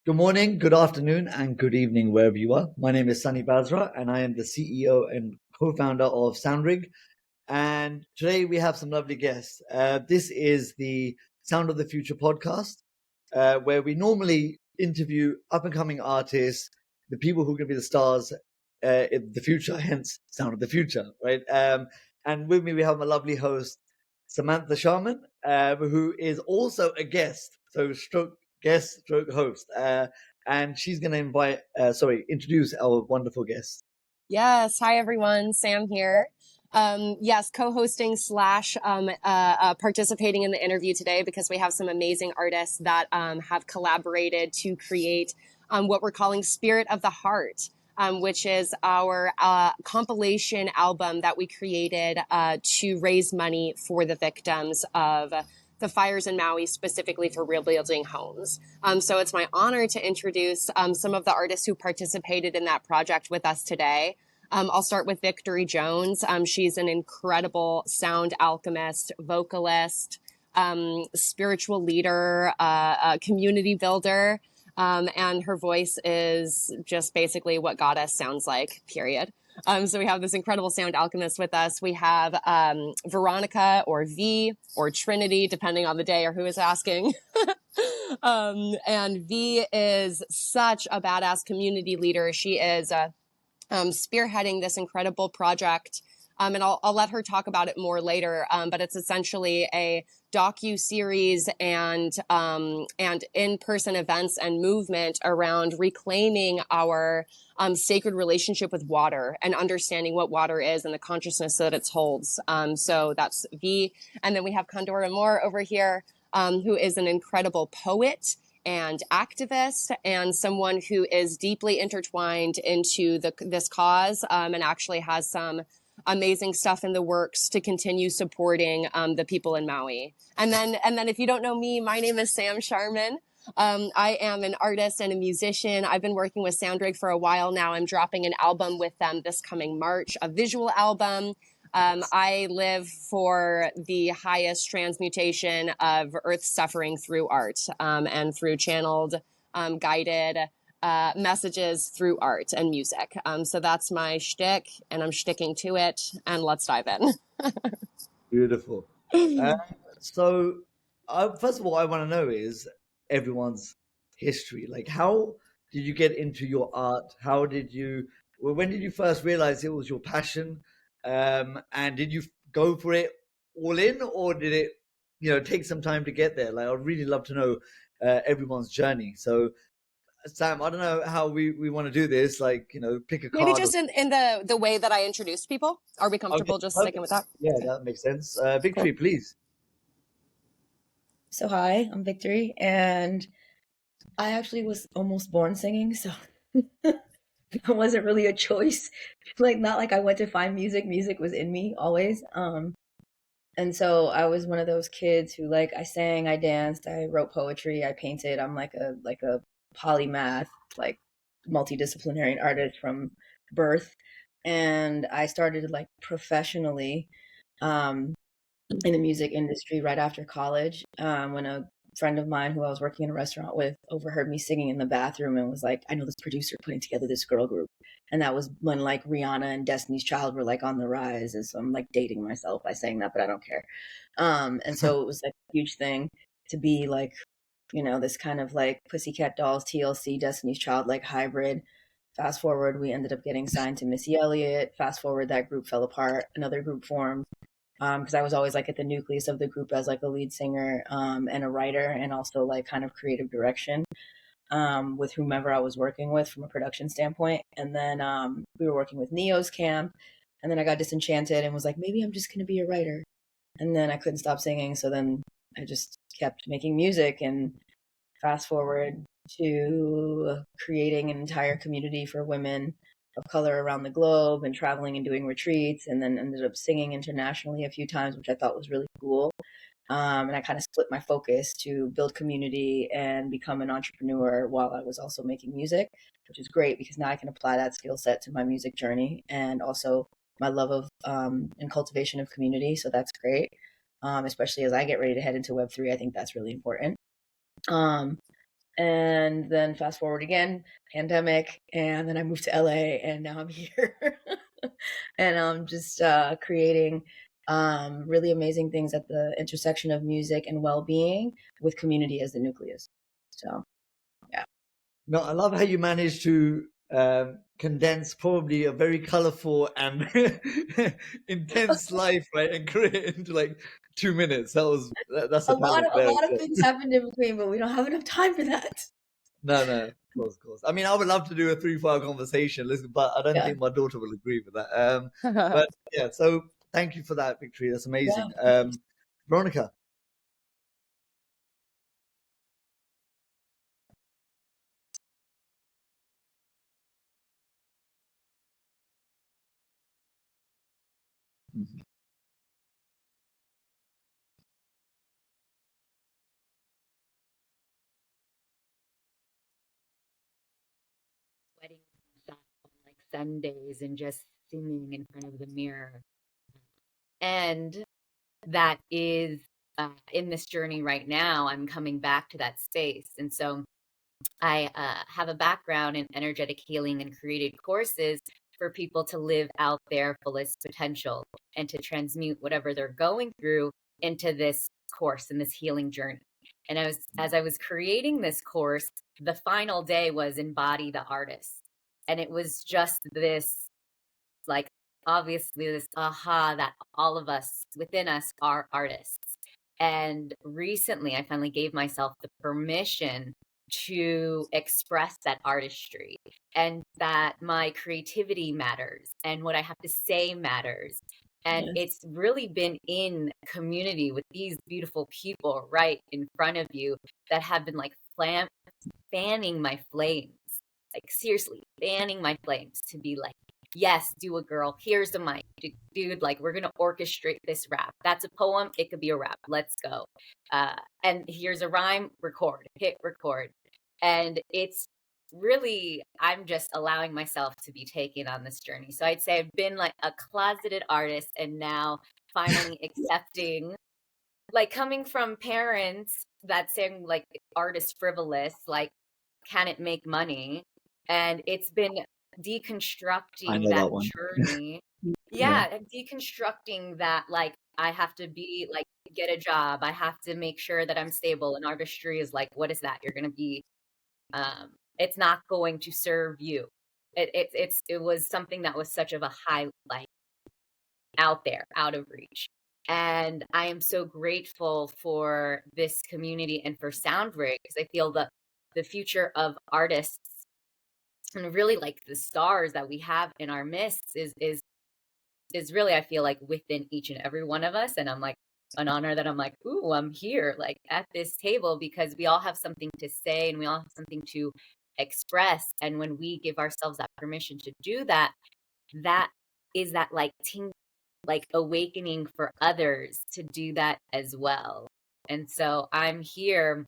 Good morning, good afternoon, and good evening, wherever you are. My name is Sunny Basra, and I am the CEO and co-founder of SoundRig. And today we have some lovely guests. This is the Sound of the Future podcast, where we normally interview up-and-coming artists, the people who are going to be the stars in the future, hence Sound of the Future, right? And with me we have my lovely host, Samantha Sharman, who is also a guest, so stroke guest, stroke host. And she's going to introduce our wonderful guest. Yes. Hi, everyone. Sam here. Yes, co-hosting slash participating in the interview today because we have some amazing artists that have collaborated to create what we're calling Spirit of the Heart, which is our compilation album that we created to raise money for the victims of the fires in Maui, specifically for rebuilding homes. So it's my honor to introduce some of the artists who participated in that project with us today. I'll start with Victory Jones. She's an incredible sound alchemist, vocalist, spiritual leader, community builder, and her voice is just basically what goddess sounds like, period. So we have this incredible sound alchemist with us. We have Veronica or V or Trinity, depending on the day or who is asking. And V is such a badass community leader. She is spearheading this incredible project. And I'll let her talk about it more later. But it's essentially a docu-series and in-person events and movement around reclaiming our sacred relationship with water and understanding what water is and the consciousness that it holds. So that's V. And then we have Condora Moore over here, who is an incredible poet and activist and someone who is deeply intertwined into this cause and actually has some amazing stuff in the works to continue supporting the people in Maui. And then if you don't know me, my name is Sam Sharman. I am an artist and a musician. I've been working with SoundRig for a while now. I'm dropping an album with them this coming March, a visual album. I live for the highest transmutation of Earth's suffering through art and through channeled, guided messages through art and music. So that's my shtick, and I'm sticking to it. And let's dive in. Beautiful. So, first of all, I want to know is everyone's history. Like, how did you get into your art? When did you first realize it was your passion? And did you go for it all in, or did it, take some time to get there? Like, I'd really love to know everyone's journey. So, Sam, I don't know how we want to do this. Like, pick a Maybe card. just in the way that I introduced people. Are we comfortable just sticking with that? Yeah, that makes sense. Victory, Cool. please. So hi, I'm Victory, and I actually was almost born singing, so that wasn't really a choice. Like not like I went to find music. Music was in me always. And so I was one of those kids who I sang, I danced, I wrote poetry, I painted. I'm like a polymath, like multidisciplinary artist from birth. And I started professionally in the music industry right after college when a friend of mine who I was working in a restaurant with overheard me singing in the bathroom and was like, I know this producer putting together this girl group. And that was when Rihanna and Destiny's Child were on the rise. And so I'm dating myself by saying that, but I don't care. And so it was a huge thing to be this kind of Pussycat Dolls, TLC, Destiny's Child, hybrid. Fast forward, we ended up getting signed to Missy Elliott. Fast forward, that group fell apart. Another group formed. Because I was always at the nucleus of the group as a lead singer and a writer and also kind of creative direction with whomever I was working with from a production standpoint. And then we were working with Neo's camp, and then I got disenchanted and was like, maybe I'm just going to be a writer. And then I couldn't stop singing, so then I just kept making music. And fast forward to creating an entire community for women of color around the globe and traveling and doing retreats, and then ended up singing internationally a few times, which I thought was really cool. And I kind of split my focus to build community and become an entrepreneur while I was also making music, which is great because now I can apply that skill set to my music journey and also my love of and cultivation of community. So that's great, especially as I get ready to head into Web3. I think that's really important. And then fast forward again, pandemic, and then I moved to LA, and now I'm here. And I'm just creating really amazing things at the intersection of music and well-being with community as the nucleus. So, yeah. No, I love how you managed to condense probably a very colorful and intense life, right, and create it into like 2 minutes. That's A a lot talent of a there. lot of things happened in between, but we don't have enough time for that. No, no, of course, of course. I mean, I would love to do a 3 4 hour conversation, listen, but I don't Yeah. think my daughter will agree with that. But yeah, so thank you for that, Victory. That's Yeah. amazing. Veronica. Mhm. Wedding stuff on like Sundays and just singing in front of the mirror. And that is in this journey right now, I'm coming back to that space. And so I have a background in energetic healing and created courses for people to live out their fullest potential and to transmute whatever they're going through into this course and this healing journey. And as I was creating this course, the final day was Embody the Artist. And it was just this, like, obviously this aha that all of us within us are artists. And recently I finally gave myself the permission to express that artistry and that my creativity matters and what I have to say matters. And Yes. it's really been in community with these beautiful people right in front of you that have been like fanning my flames, like seriously fanning my flames to be like, yes, do it, girl. Here's the mic. Dude, like, we're going to orchestrate this rap. That's a poem. It could be a rap. Let's go. And here's a rhyme. Record. Hit record. And it's really, I'm just allowing myself to be taken on this journey. So I'd say I've been like a closeted artist and now finally accepting, like, coming from parents that saying like art is frivolous, like, can it make money? And it's been I deconstructing know that that one. journey. Yeah. Yeah, and deconstructing that, like, I have to be like, get a job. I have to make sure that I'm stable. And artistry is like, what is that? You're going to be, it's not going to serve you. It was something that was such of a high, like, out there, out of reach. And I am so grateful for this community and for SoundRig because I feel the future of artists and really like the stars that we have in our midst is really, I feel like, within each and every one of us. And I'm like, an honor that I'm like, ooh, I'm here like at this table because we all have something to say and we all have something to express. And when we give ourselves that permission to do that, that is that like like awakening for others to do that as well. And so I'm here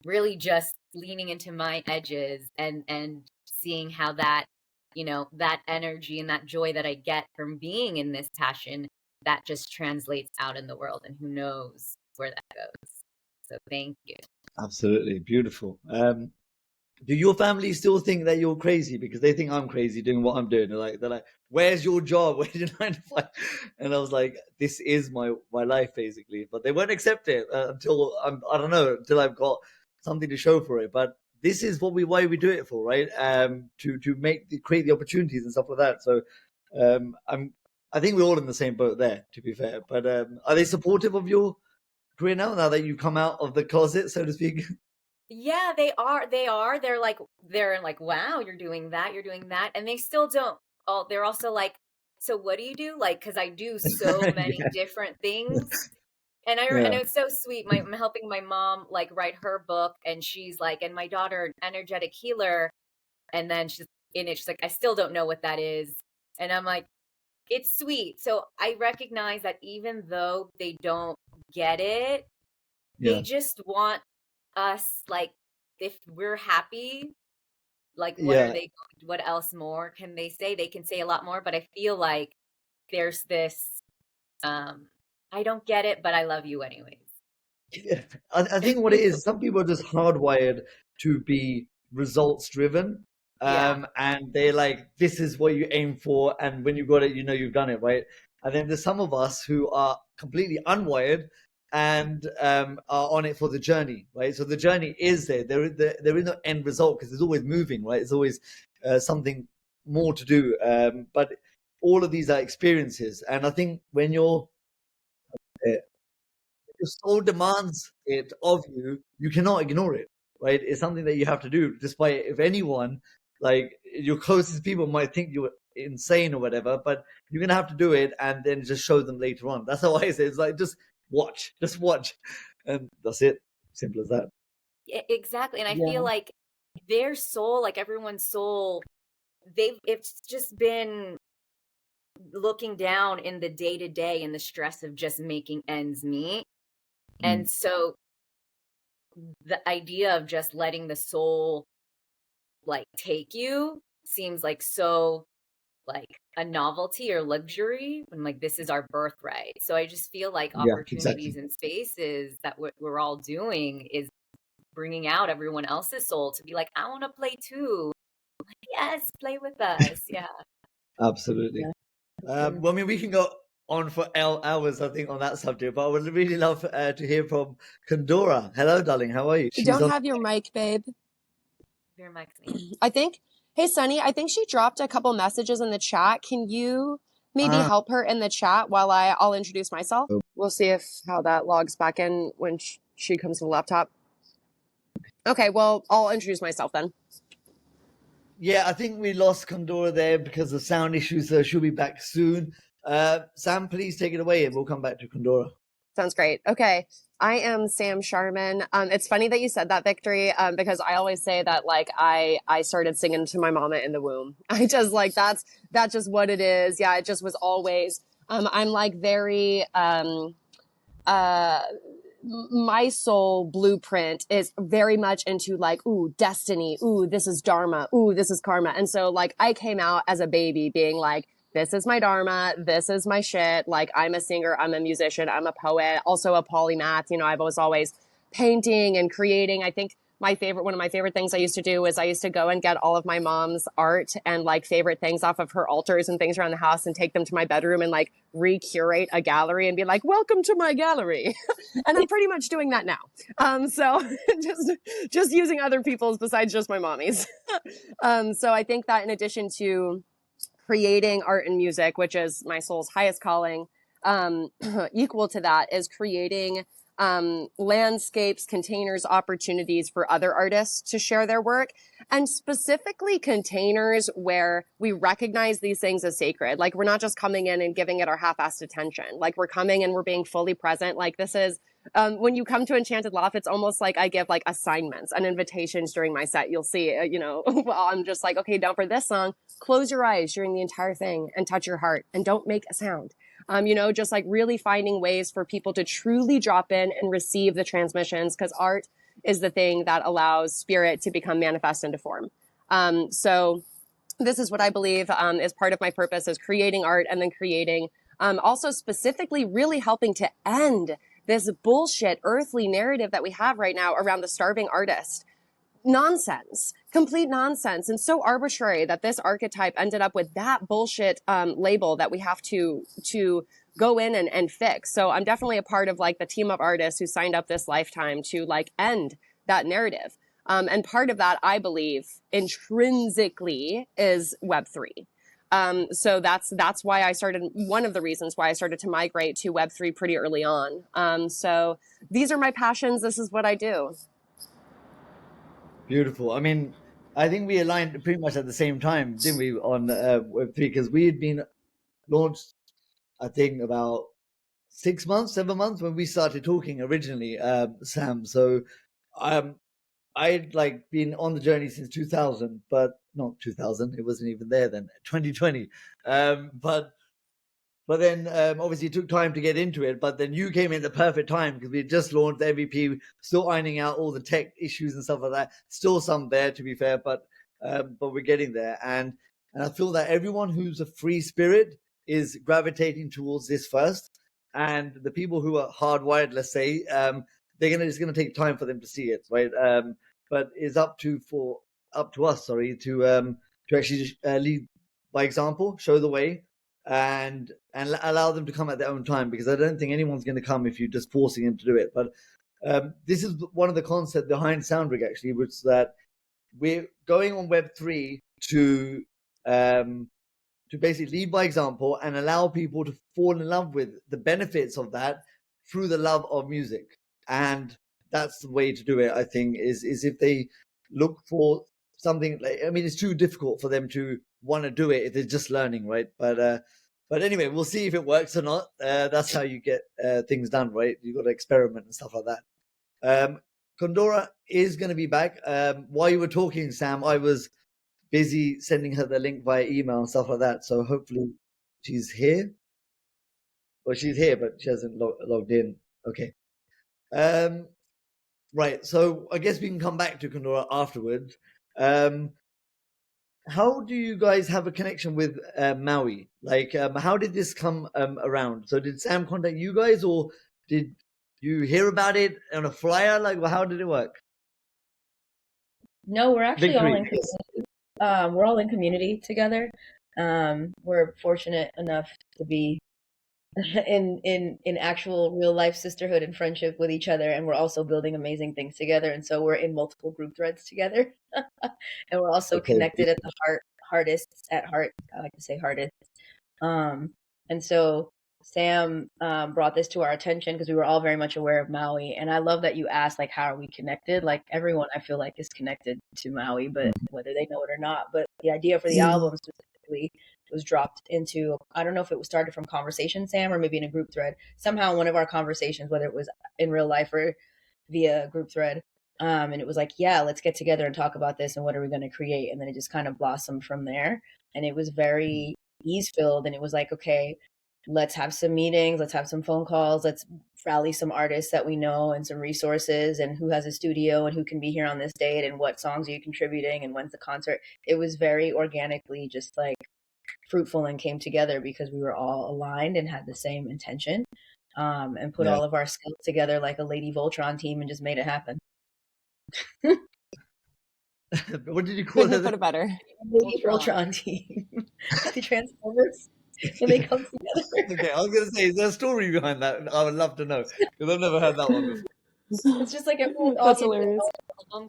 really just leaning into my edges and seeing how that, that energy and that joy that I get from being in this passion, that just translates out in the world, and who knows where that goes. So thank you. Absolutely beautiful. Do your family still think that you're crazy because they think I'm crazy doing what I'm doing? They're like, "Where's your job? Where's your 9 to 5?" And I was like, "This is my life, basically." But they won't accept it until I don't know, until I've got something to show for it. But this is why we do it for, right? To create the opportunities and stuff like that. So, I think we're all in the same boat there, to be fair. But are they supportive of your career now that you've come out of the closet, so to speak? Yeah, they are. They're like, wow, you're doing that, you're doing that. And they still don't. Oh, they're also like, so what do you do? Like, because I do so many Yeah. different things. And Yeah. it's so sweet. I'm helping my mom like write her book, and she's like, and my daughter, energetic healer, and then she's in it. She's like, I still don't know what that is, and I'm like, it's sweet. So I recognize that even though they don't get it, they Yeah. just want us, like, if we're happy, like, what are Yeah. they? What else more can they say? They can say a lot more, but I feel like there's this. I don't get it, but I love you anyways. Yeah, I think what it is, some people are just hardwired to be results driven. Yeah. And they're like, this is what you aim for. And when you got it, you know you've done it, right? And then there's some of us who are completely unwired and are on it for the journey, right? So the journey is there. There is no end result because it's always moving, right? It's always something more to do. But all of these are experiences. And I think when uh, your soul demands it of you, you cannot ignore it, right? It's something that you have to do, despite if anyone, like your closest people might think you're insane or whatever, but you're gonna have to do it and then just show them later on. That's how I say it. It's like just watch, and that's it. Simple as that. Exactly. And I feel Yeah. like their soul, like everyone's soul, it's just been looking down in the day to day and the stress of just making ends meet. Mm. And so the idea of just letting the soul like take you seems like so like a novelty or luxury when like this is our birthright. So I just feel like Yeah, opportunities exactly. and spaces that what we're all doing is bringing out everyone else's soul to be like, I want to play too. Yes, play with us. Yeah. Absolutely. Yeah. True. Well, I mean, we can go on for hours, I think, on that subject, but I would really love to hear from Condora. Hello, darling. How are you? You She's don't on. have your mic, babe. Your mic's name. I think, hey, Sunny, I think she dropped a couple messages in the chat. Can you maybe Ah, help her in the chat while I'll introduce myself? We'll see if how that logs back in when she comes to the laptop. Okay, well, I'll introduce myself then. yeah, I think we lost Condora there because of sound issues, so she'll be back soon. Sam, please take it away and we'll come back to Condora. Sounds great. Okay. I am Sam Sharman. It's funny that you said that, Victory, because I always say that like I started singing to my mama in the womb. I just like that's just what it is. Yeah, it just was always. I'm like very uh my soul blueprint is very much into like, ooh, destiny. Ooh, this is dharma. Ooh, this is karma. And so like I came out as a baby being like, this is my dharma. This is my shit. Like I'm a singer. I'm a musician. I'm a poet, also a polymath. You know, I was always painting and creating. I think one of my favorite things I used to do is I used to go and get all of my mom's art and like favorite things off of her altars and things around the house and take them to my bedroom and like recurate a gallery and be like, welcome to my gallery. And I'm pretty much doing that now. So just using other people's besides just my mommy's. So I think that in addition to creating art and music, which is my soul's highest calling, equal to that is creating landscapes, containers, opportunities for other artists to share their work, and specifically containers where we recognize these things as sacred. Like we're not just coming in and giving it our half-assed attention. Like we're coming and we're being fully present. Like this is when you come to Enchanted Loft, it's almost like I give like assignments and invitations during my set. You'll see, well, I'm just like, okay, now for this song, close your eyes during the entire thing and touch your heart and don't make a sound. Just like really finding ways for people to truly drop in and receive the transmissions because art is the thing that allows spirit to become manifest into form. So this is what I believe is part of my purpose is creating art and then creating also specifically really helping to end this bullshit earthly narrative that we have right now around the starving artist. Nonsense, complete nonsense, and so arbitrary that this archetype ended up with that bullshit label that we have to go in and fix. So I'm definitely a part of like the team of artists who signed up this lifetime to like end that narrative. And part of that, I believe, intrinsically is Web3. So that's why I started. One of the reasons why I started to migrate to Web3 pretty early on. So these are my passions. This is what I do. Beautiful. I mean, I think we aligned pretty much at the same time, didn't we, on Web3? Because we had been launched, I think, about 6 months, 7 months when we started talking originally, Sam. So um, I'd like been on the journey since 2000, but not 2000. It wasn't even there then. 2020. But then obviously it took time to get into it. But then you came in the perfect time because we had just launched the MVP, still ironing out all the tech issues and stuff like that. Still some there, to be fair, but we're getting there. And I feel that everyone who's a free spirit is gravitating towards this first. And the people who are hardwired, let's say, it's gonna take time for them to see it, right? But it's up to us, sorry, to actually lead by example, show the way, and allow them to come at their own time, because I don't think anyone's going to come if you're just forcing them to do it. But this is one of the concepts behind SoundRig, actually, which is that we're going on Web3 to basically lead by example and allow people to fall in love with the benefits of that through the love of music. And that's the way to do it, I think, is if they look for something like, I mean, it's too difficult for them to want to do it if they're just learning, right? But anyway, we'll see if it works or not. That's how you get things done, right? You've got to experiment and stuff like that. Condora is going to be back. While you were talking, Sam, I was busy sending her the link via email and stuff like that. So hopefully she's here. Well, she's here, but she hasn't logged in. Okay. Right. So I guess we can come back to Condora afterwards. How do you guys have a connection with Maui? Like, how did this come around? So did Sam contact you guys, or did you hear about it on a flyer? Like, well, how did it work? No, we're actually all in Victory. community. We're all in community together. We're fortunate enough to be in actual real life sisterhood and friendship with each other, and we're also building amazing things together. And so we're in multiple group threads together, and we're also Okay. connected at the hardest at heart. I like to say hardest. And so Sam brought this to our attention because we were all very much aware of Maui. And I love that you asked, like, how are we connected? Like, everyone I feel like is connected to Maui, but whether they know it or not. But the idea for the album specifically was dropped into, I don't know if it was started from conversation, Sam, or maybe in a group thread. Somehow in one of our conversations, whether it was in real life or via group thread, and it was like, yeah, let's get together and talk about this and what are we going to create. And then it just kind of blossomed from there. And it was very ease filled. And it was like, okay, let's have some meetings, let's have some phone calls, let's rally some artists that we know and some resources, and who has a studio and who can be here on this date and what songs are you contributing and when's the concert. It was very organically just like fruitful and came together because we were all aligned and had the same intention, and put all of our skills together like a Lady Voltron team and just made it happen. What did you call Couldn't it? put it better. Lady Voltron team. The Transformers. When they come together. Okay, I was going to say, is there a story behind that? I would love to know, because I've never heard that one before. It's just like everyone all That's hilarious.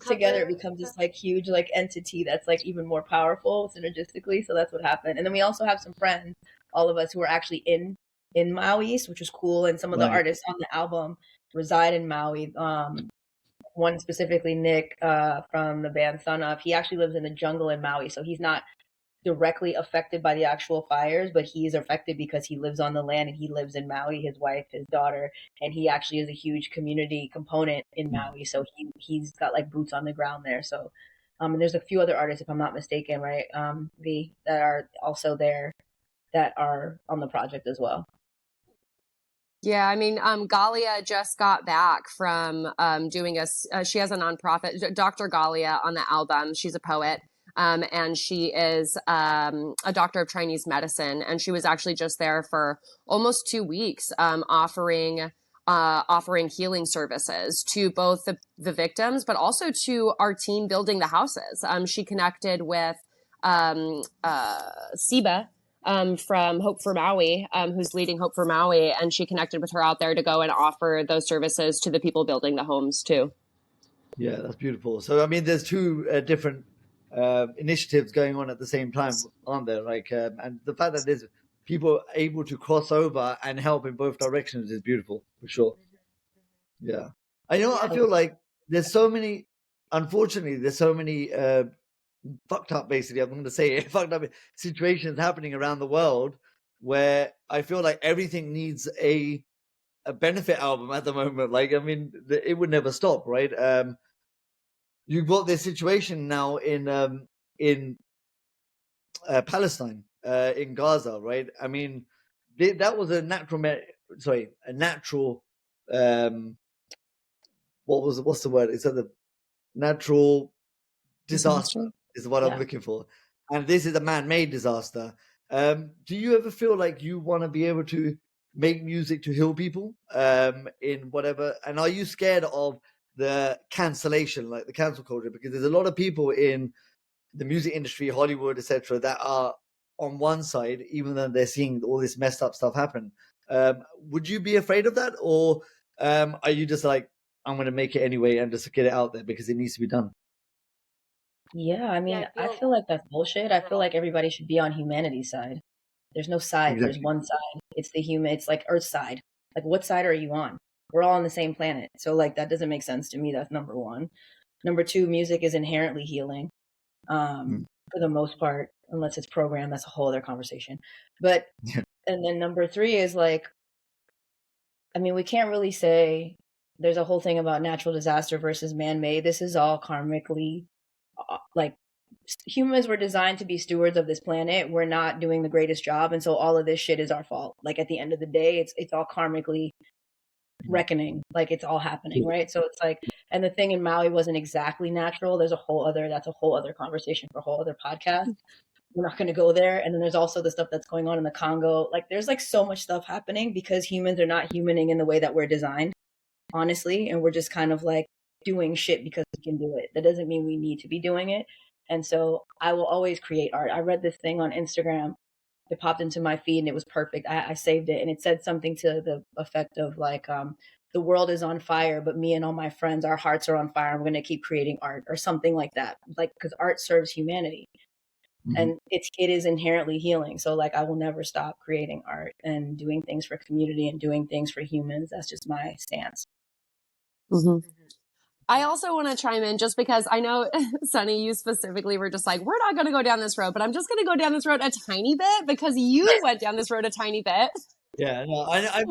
together, it becomes this like huge like entity that's like even more powerful synergistically. So that's what happened. And then we also have some friends, all of us, who are actually in Maui, which is cool. And some of the artists on the album reside in Maui. One specifically, Nick, from the band Sun Up, he actually lives in the jungle in Maui, so he's not directly affected by the actual fires, but he is affected because he lives on the land and he lives in Maui, his wife, his daughter, and he actually is a huge community component in Maui. So he's got like boots on the ground there. So, and there's a few other artists, if I'm not mistaken, right? That are also there that are on the project as well. Yeah, I mean, Galia just got back from doing she has a nonprofit, Dr. Galia, on the album. She's a poet. And she is a doctor of Chinese medicine, and she was actually just there for almost 2 weeks, offering healing services to both the victims, but also to our team building the houses. She connected with Siba from Hope for Maui, who's leading Hope for Maui, and she connected with her out there to go and offer those services to the people building the homes too. Yeah, that's beautiful. So, I mean, there's two different initiatives going on at the same time, aren't there? Like, and the fact that there's people able to cross over and help in both directions is beautiful, for sure. Yeah. I feel like there's so many, unfortunately, there's so many fucked up, basically, I'm going to say it, fucked up situations happening around the world where I feel like everything needs a benefit album at the moment. Like, I mean, it would never stop, right? You've got this situation now in Palestine, in Gaza, right? I mean, that was a natural. What's the word? It's the natural disaster is what I'm looking for, and this is a man-made disaster. Do you ever feel like you want to be able to make music to heal people in whatever? And are you scared of the cancellation, like the cancel culture? Because there's a lot of people in the music industry, Hollywood, etc., that are on one side, even though they're seeing all this messed up stuff happen. Would you be afraid of that, or are you just like, I'm going to make it anyway and just get it out there because it needs to be done? Yeah, I Yeah, mean, I I feel feel like that's bullshit. I feel like everybody should be on humanity's side. There's no sides. There's Exactly. one side. It's the human. It's like Earth's side. Like, what side are you on? We're all on the same planet. So, like, that doesn't make sense to me. That's number one. Number two, music is inherently healing, Mm. for the most part, unless it's programmed. That's a whole other conversation. But, and then number three is like, I mean, we can't really say there's a whole thing about natural disaster versus man made. This is all karmically, like, humans were designed to be stewards of this planet. We're not doing the greatest job, and so all of this shit is our fault. Like at the end of the day, it's all karmically reckoning. Like it's all happening, right? So it's like, and the thing in Maui wasn't exactly natural. There's a whole other, that's a whole other conversation for a whole other podcast. We're not going to go there. And then there's also the stuff that's going on in the Congo. Like there's like so much stuff happening because humans are not humaning in the way that we're designed, honestly, and we're just kind of like doing shit because we can do it. That doesn't mean we need to be doing it. And so I will always create art. I read this thing on Instagram. It popped into my feed and it was perfect. I saved it and it said something to the effect of like, the world is on fire, but me and all my friends, our hearts are on fire. And we're going to keep creating art or something like that. Like, because art serves humanity and it is inherently healing. So like, I will never stop creating art and doing things for community and doing things for humans. That's just my stance. Mm-hmm. I also want to chime in just because I know, Sunny, you specifically were just like, we're not going to go down this road, but I'm just going to go down this road a tiny bit because you went down this road a tiny bit. Yeah, no, I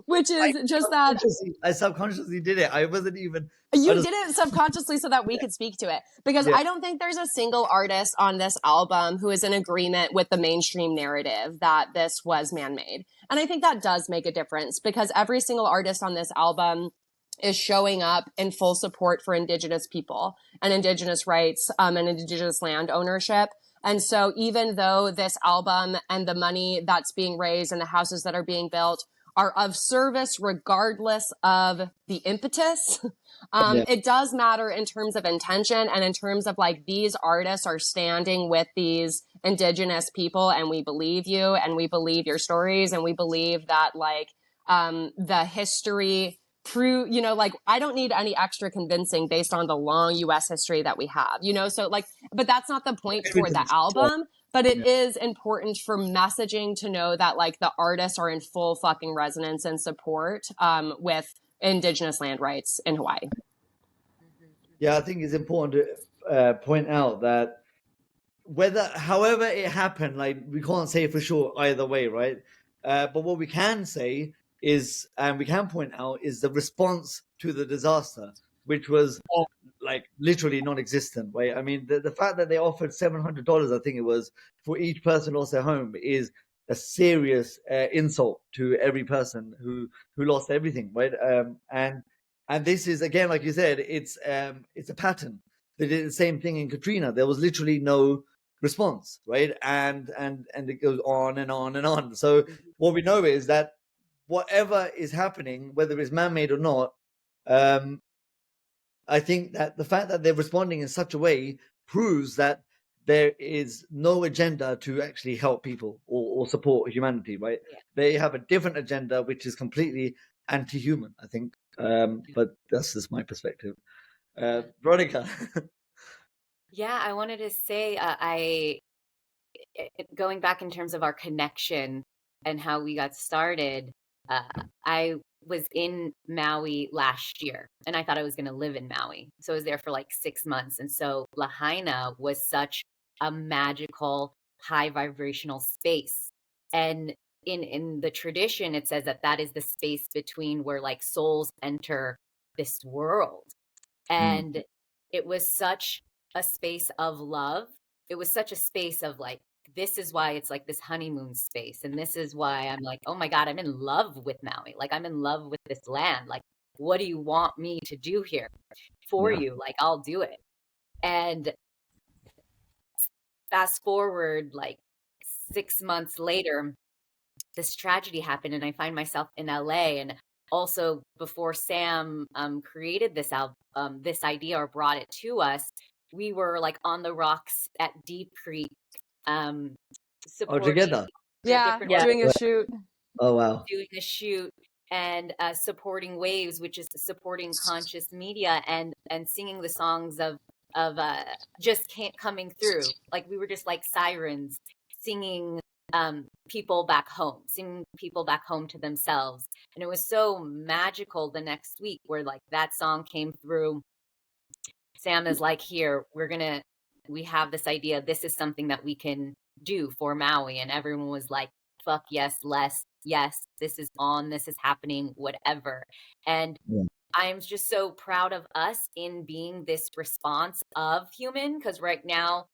Which is just that I subconsciously did it. I wasn't even. I you just, did it subconsciously so that we could speak to it. Because yeah, I don't think there's a single artist on this album who is in agreement with the mainstream narrative that this was man-made. And I think that does make a difference because every single artist on this album is showing up in full support for Indigenous people and Indigenous rights, and Indigenous land ownership. And so even though this album and the money that's being raised and the houses that are being built are of service regardless of the impetus, yeah, it does matter in terms of intention and in terms of like these artists are standing with these Indigenous people and we believe you and we believe your stories and we believe that like the history prove, you know, like I don't need any extra convincing based on the long US history that we have, you know, so like, but that's not the point for the album. But it is important for messaging to know that like the artists are in full fucking resonance and support with Indigenous land rights in Hawaii. yeah. I think it's important to point out that however it happened, like we can't say for sure either way, right? But what we can say is, and we can point out, is the response to the disaster, which was like literally non-existent, right? I mean, the fact that they offered $700, I think it was, for each person lost their home is a serious insult to every person who lost everything, right? And this is, again, like you said, it's a pattern. They did the same thing in Katrina. There was literally no response, right? And it goes on and on and on. So what we know is that whatever is happening, whether it's man-made or not, I think that the fact that they're responding in such a way proves that there is no agenda to actually help people or support humanity, right? Yeah. They have a different agenda, which is completely anti-human, I think. But that's just my perspective. Veronica. Yeah, I wanted to say, going back in terms of our connection and how we got started, I was in Maui last year and I thought I was going to live in Maui. So I was there for like 6 months. And so Lahaina was such a magical, high vibrational space. And in the tradition, it says that that is the space between where like souls enter this world. And it was such a space of love. It was such a space of like, this is why it's like this honeymoon space. And this is why I'm like, oh my God, I'm in love with Maui. Like, I'm in love with this land. Like, what do you want me to do here for you? Like, I'll do it. And fast forward like 6 months later, this tragedy happened, and I find myself in LA. And also, before Sam created this this idea or brought it to us, we were like on the rocks at Deep Creek, Oh, supporting together. Yeah, different doing a shoot. Oh, wow. doing a shoot, and supporting Waves, which is supporting conscious media, and singing the songs of just can't coming through. Like we were just like sirens singing people back home, singing people back home to themselves. And it was so magical the next week where like that song came through. Sam is like, here, we have this idea. This is something that we can do for Maui. And everyone was like, fuck yes, less, yes, this is on, this is happening, whatever. And Yeah. I'm just so proud of us in being this response of human, because right now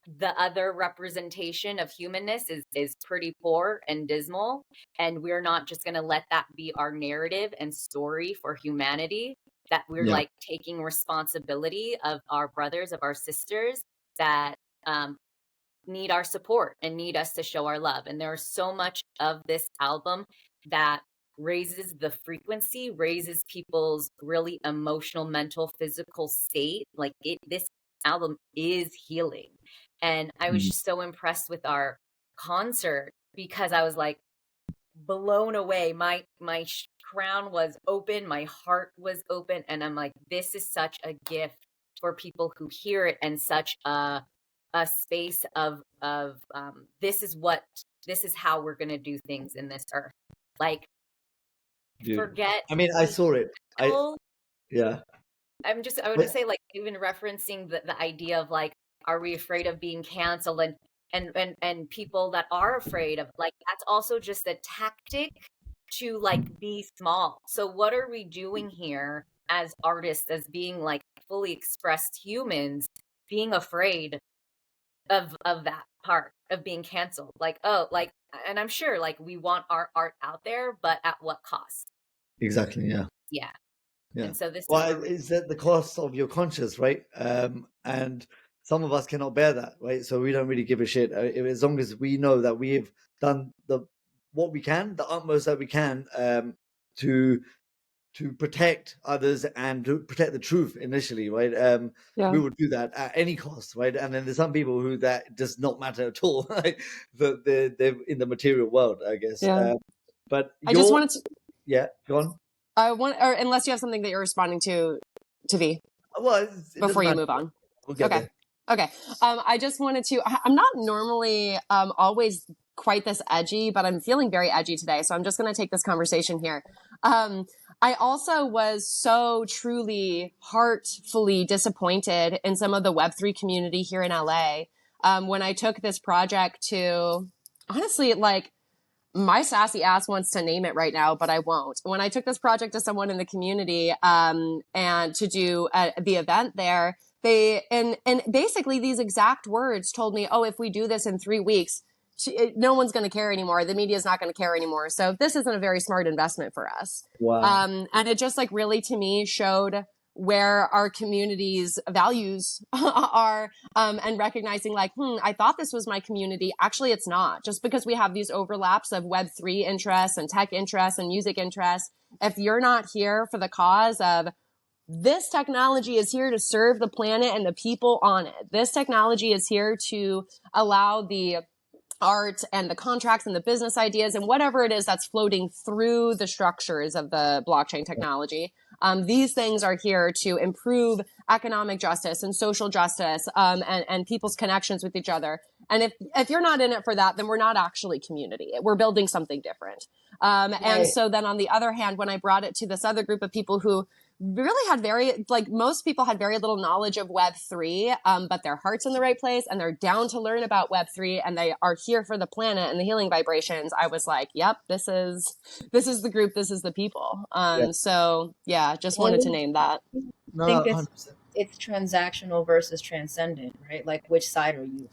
the other representation of humanness is pretty poor and dismal. And we're not just going to let that be our narrative and story for humanity, that we're Yeah. like taking responsibility of our brothers, of our sisters that need our support and need us to show our love. And there's so much of this album that raises the frequency, raises people's really emotional, mental, physical state. Like this album is healing. And I was Mhm. just so impressed with our concert because I was like blown away. My crown was open, my heart was open, and I'm like, this is such a gift for people who hear it, and such a space of this is how we're gonna do things in this earth. Like, Dude. forget I mean, I saw it. Yeah. I would just say, like, even referencing the idea of like, are we afraid of being canceled, and people that are afraid of, like, that's also just a tactic to like be small. So what are we doing here as artists, as being like fully expressed humans, being afraid of that part of being canceled? Like, oh, like, and I'm sure like we want our art out there, but at what cost? Exactly. Yeah. Yeah. Yeah. And so this is Well, where we it's at the cost of your conscience, right? And some of us cannot bear that, right? So we don't really give a shit as long as we know that we've done what we can, the utmost that we can, to protect others and to protect the truth initially, right? Yeah. We would do that at any cost, right? And then there's some people who that does not matter at all, right? They're in the material world, I guess. Yeah. But I just wanted to, yeah, go on. or unless you have something that you're responding to V, Well, it doesn't before you matter. move on. We'll get Okay. there. Okay. I just wanted to, I'm not normally always quite this edgy, but I'm feeling very edgy today. So I'm just going to take this conversation here. I also was so truly heartfully disappointed in some of the Web3 community here in LA. When I took this project to, honestly, like, my sassy ass wants to name it right now, but I won't. When I took this project to someone in the community, and to do the event there, they and basically these exact words told me, "Oh, if we do this in 3 weeks, no one's going to care anymore. The media is not going to care anymore. So this isn't a very smart investment for us." Wow. And it just like really to me showed where our community's values are, and recognizing like, I thought this was my community. Actually, it's not. Just because we have these overlaps of Web3 interests and tech interests and music interests, if you're not here for the cause of this technology is here to serve the planet and the people on it, this technology is here to allow the art and the contracts and the business ideas and whatever it is that's floating through the structures of the blockchain technology. These things are here to improve economic justice and social justice, and people's connections with each other. And if you're not in it for that, then we're not actually community. We're building something different. And so then on the other hand, when I brought it to this other group of people who really had most people had very little knowledge of Web3, but their heart's in the right place and they're down to learn about Web3 and they are here for the planet and the healing vibrations. I was like, yep, this is the group, this is the people. So yeah, just wanted to name that. No, I think 100%. it's transactional versus transcendent, right? Like, which side are you?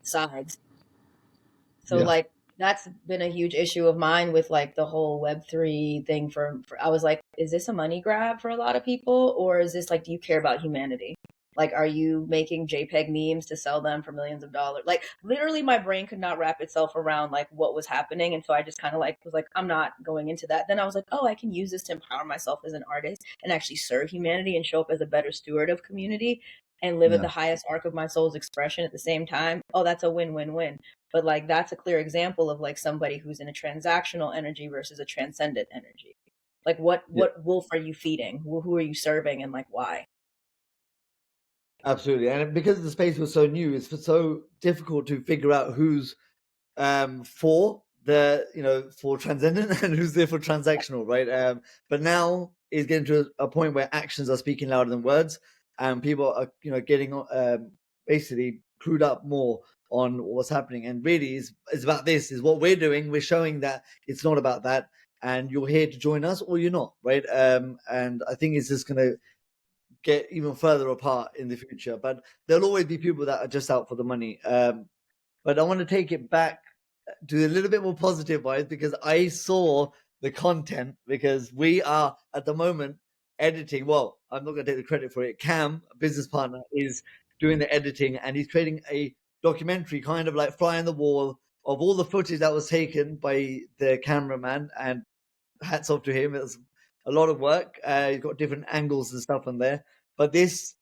Sides. So Yeah. like that's been a huge issue of mine with like the whole Web3 thing. For I was like, is this a money grab for a lot of people, or is this like, do you care about humanity? Like, are you making JPEG memes to sell them for millions of dollars? Like, literally, my brain could not wrap itself around like what was happening, and so I just kind of like was like, I'm not going into that. Then I was like, oh, I can use this to empower myself as an artist and actually serve humanity and show up as a better steward of community and live at Yeah, the highest arc of my soul's expression at the same time. Oh, that's a win-win-win. But like, that's a clear example of like somebody who's in a transactional energy versus a transcendent energy. Like, what yeah, wolf are you feeding? Who are you serving, and like why? absolutely. And because the space was so new, it's so difficult to figure out who's for the for transcendent and who's there for transactional, right? But now it's getting to a point where actions are speaking louder than words, and people are getting basically clued up more on what's happening. And really, is about this is what we're doing. We're showing that it's not about that, and you're here to join us or you're not, right? And I think it's just going to get even further apart in the future. But there'll always be people that are just out for the money. But I want to take it back to a little bit more positive vibes because I saw the content because we are at the moment editing. Well, I'm not going to take the credit for it. Cam, a business partner, is doing the editing and he's creating a documentary, kind of like fly on the wall of all the footage that was taken by the cameraman. And hats off to him. It was a lot of work. He's got different angles and stuff on there. But this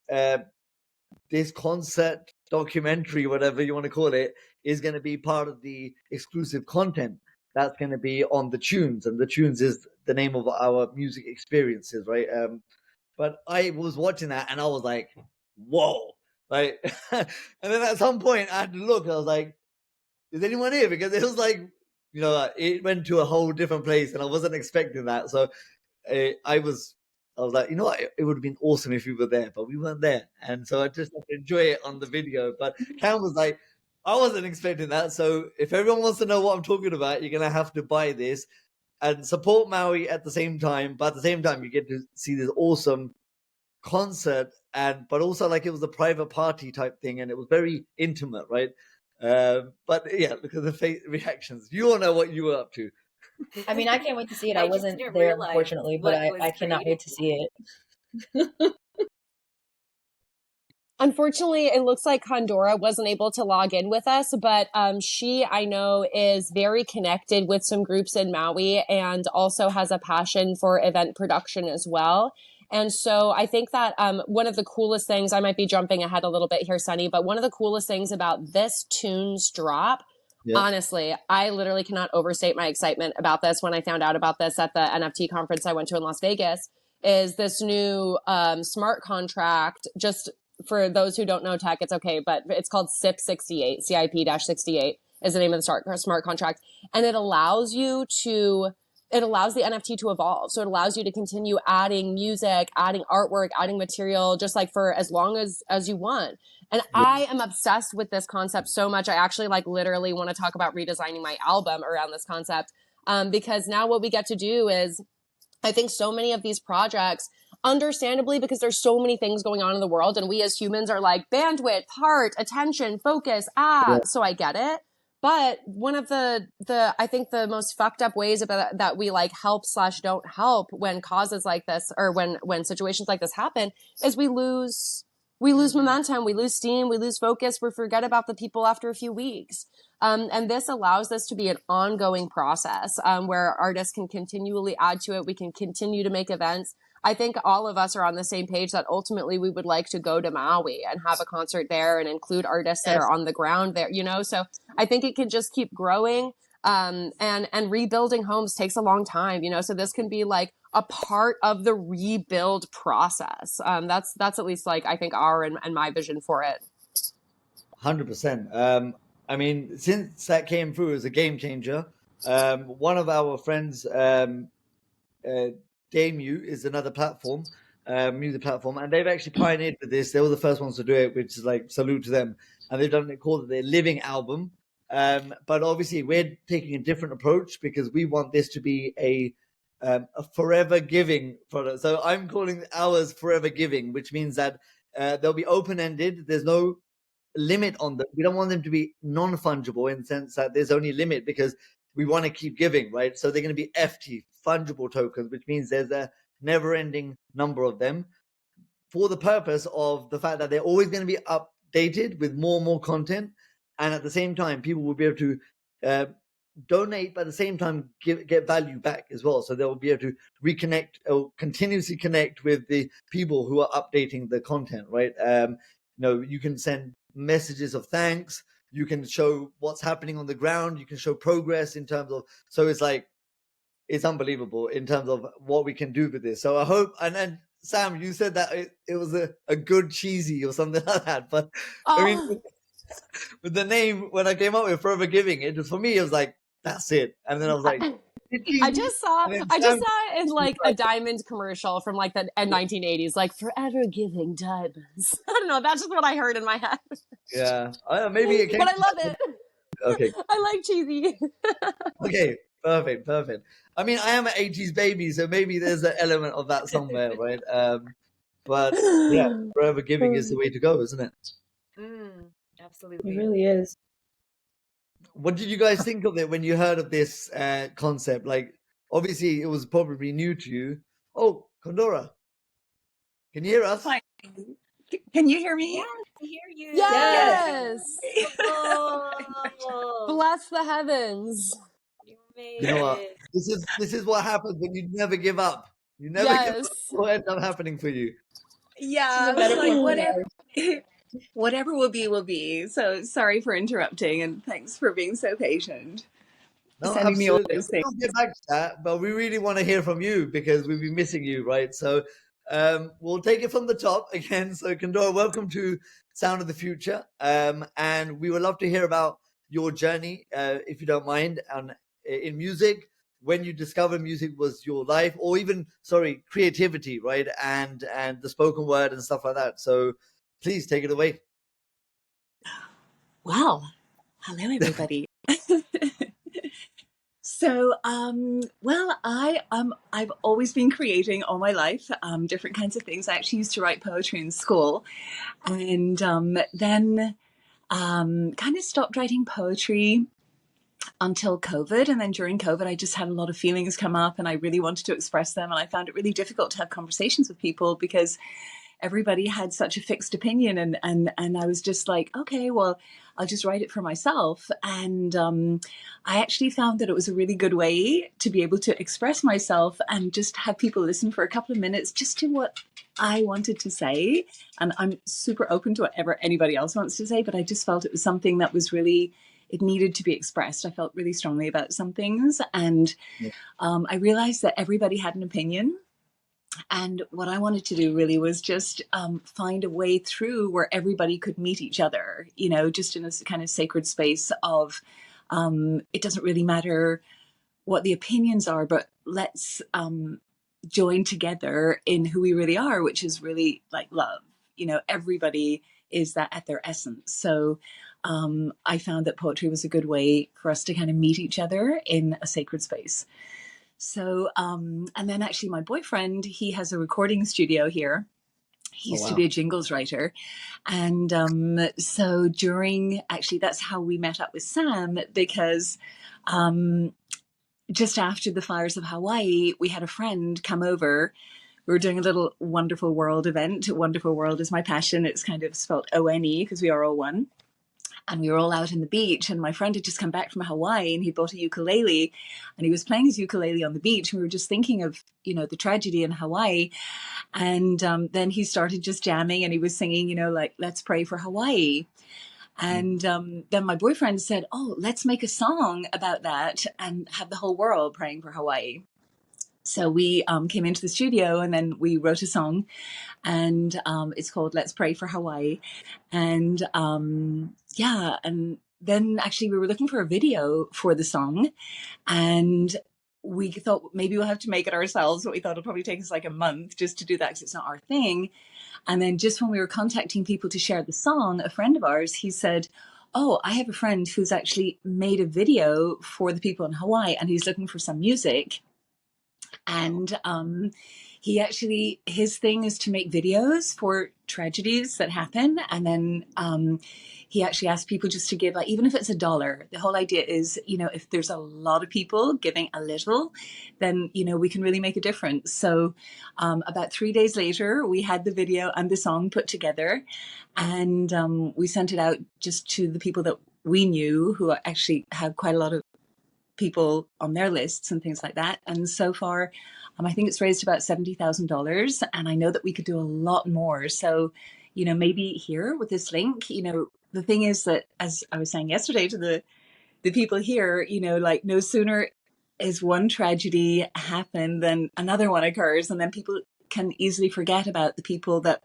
concert documentary, whatever you want to call it, is going to be part of the exclusive content that's going to be on the tunes, and the tunes is the name of our music experiences, right? But I was watching that and I was like, whoa, like, and then at some point I had to look. I was like, is anyone here? Because it was like, it went to a whole different place, and I wasn't expecting that. So I was like, what? It would have been awesome if we were there, but we weren't there. And so I just enjoy it on the video. But Cam was like, I wasn't expecting that. So if everyone wants to know what I'm talking about, you're going to have to buy this and support Maui at the same time. But at the same time, you get to see this awesome concert, but also like it was a private party type thing, and it was very intimate, right? But yeah, look at the reactions. You all know what you were up to. I mean, I can't wait to see it. I I just wasn't didn't there, realize unfortunately, but what was I cannot wait to see it. Unfortunately, it looks like Condora wasn't able to log in with us, but she, I know, is very connected with some groups in Maui and also has a passion for event production as well. And so I think that one of the coolest things, I might be jumping ahead a little bit here, Sunny, but one of the coolest things about this tunes drop, Yeah. honestly, I literally cannot overstate my excitement about this when I found out about this at the NFT conference I went to in Las Vegas, is this new smart contract. Just for those who don't know tech, it's okay, but it's called CIP68, CIP-68 is the name of the smart contract. And it allows the NFT to evolve. So it allows you to continue adding music, adding artwork, adding material, just like for as long as you want. And I am obsessed with this concept so much. I actually like literally want to talk about redesigning my album around this concept. Because now what we get to do is, I think so many of these projects, understandably, because there's so many things going on in the world, and we as humans are like bandwidth, heart, attention, focus. Yeah. So I get it. But one of the I think the most fucked up ways about that we like help/don't help when causes like this, or when situations like this happen, is we lose momentum, we lose steam, we lose focus, we forget about the people after a few weeks. And this allows this to be an ongoing process where artists can continually add to it. We can continue to make events. I think all of us are on the same page that ultimately we would like to go to Maui and have a concert there and include artists that Yes. are on the ground there, So I think it can just keep growing. And rebuilding homes takes a long time, So this can be like a part of the rebuild process. That's at least like I think our and my vision for it. 100%. I mean, since that came through as a game changer, one of our friends, Dameu, is another platform, music platform, and they've actually pioneered with this. They were the first ones to do it, which is like salute to them. And they've done it called their Living album. But obviously, we're taking a different approach because we want this to be a forever giving product. So I'm calling ours forever giving, which means that they'll be open ended. There's no limit on them. We don't want them to be non-fungible in the sense that there's only a limit because we want to keep giving, right? So they're going to be FT, fungible tokens, which means there's a never-ending number of them. for the purpose of the fact that they're always going to be updated with more and more content, and at the same time, people will be able to donate, but at the same time get value back as well. So they'll be able to reconnect or continuously connect with the people who are updating the content, right? You can send messages of thanks. You can show what's happening on the ground. You can show progress in terms of, so it's unbelievable in terms of what we can do with this. So I hope, and then Sam, you said that it was a good cheesy or something like that. But I mean, with the name, when I came up with Forever Giving, it was, for me, it was like, that's it. And then I was like, I just saw Sam, it in like a diamond commercial from like the 1980s, like forever giving diamonds. I don't know. That's just what I heard in my head. yeah, maybe it came. But I love it. Okay. I like cheesy. Okay. Perfect. I mean, I am an 80s baby, so maybe there's an element of that somewhere, right? But yeah, Forever Giving is the way to go, isn't it? Absolutely. It really is. What did you guys think of it when you heard of this concept? Like, obviously, it was probably new to you. Oh, Condora, can you hear us? Hi. Can you hear me? Yeah, I hear you. Yes. Oh, Bless the heavens. You know what? This is what happens when you never give up. You never give up. What ends up happening for you? Yeah, like whatever will be, will be. So sorry for interrupting, and thanks for being so patient. No, Sending me all absolutely. those things. We'll get back to that, but we really want to hear from you because we've been missing you, right? So we'll take it from the top again. So Condora, welcome to Sound of the Future. And we would love to hear about your journey, if you don't mind, in music, when you discovered music was your life, or even, creativity, right? And the spoken word and stuff like that. So please take it away. Well, hello everybody. So, I've always been creating all my life, different kinds of things. I actually used to write poetry in school, and then kind of stopped writing poetry until COVID. And then during COVID, I just had a lot of feelings come up, and I really wanted to express them. And I found it really difficult to have conversations with people because everybody had such a fixed opinion, and I was just like, okay, well, I'll just write it for myself. And I actually found that it was a really good way to be able to express myself and just have people listen for a couple of minutes just to what I wanted to say. And I'm super open to whatever anybody else wants to say, but I just felt it was something that was really, it needed to be expressed. I felt really strongly about some things, and I realized that everybody had an opinion. And what I wanted to do really was just find a way through where everybody could meet each other, just in a kind of sacred space of it doesn't really matter what the opinions are, but let's join together in who we really are, which is really like love. Everybody is that at their essence. So I found that poetry was a good way for us to kind of meet each other in a sacred space. So, and then actually my boyfriend, he has a recording studio here. He used to be a jingles writer. And so actually that's how we met up with Sam, because just after the fires of Hawaii, we had a friend come over. We were doing a little Wonderful World event. Wonderful World is my passion. It's kind of spelled O-N-E because we are all one. And we were all out on the beach, and my friend had just come back from Hawaii, and he bought a ukulele, and he was playing his ukulele on the beach. And we were just thinking of, the tragedy in Hawaii. And then he started just jamming, and he was singing, like, let's pray for Hawaii. And then my boyfriend said, oh, let's make a song about that and have the whole world praying for Hawaii. So we came into the studio, and then we wrote a song, and it's called Let's Pray for Hawaii. And and then actually we were looking for a video for the song, and we thought maybe we'll have to make it ourselves, but we thought it'll probably take us like a month just to do that because it's not our thing. And then just when we were contacting people to share the song, a friend of ours, he said, oh, I have a friend who's actually made a video for the people in Hawaii, and he's looking for some music. And his thing is to make videos for tragedies that happen. And then he actually asked people just to give, like, even if it's $1. The whole idea is, if there's a lot of people giving a little, then, we can really make a difference. So about 3 days later, we had the video and the song put together, and we sent it out just to the people that we knew who actually have quite a lot of people on their lists and things like that. And so far, I think it's raised about $70,000, and I know that we could do a lot more. So, maybe here with this link, the thing is that, as I was saying yesterday to the people here, like, no sooner is one tragedy happen than another one occurs, and then people can easily forget about the people that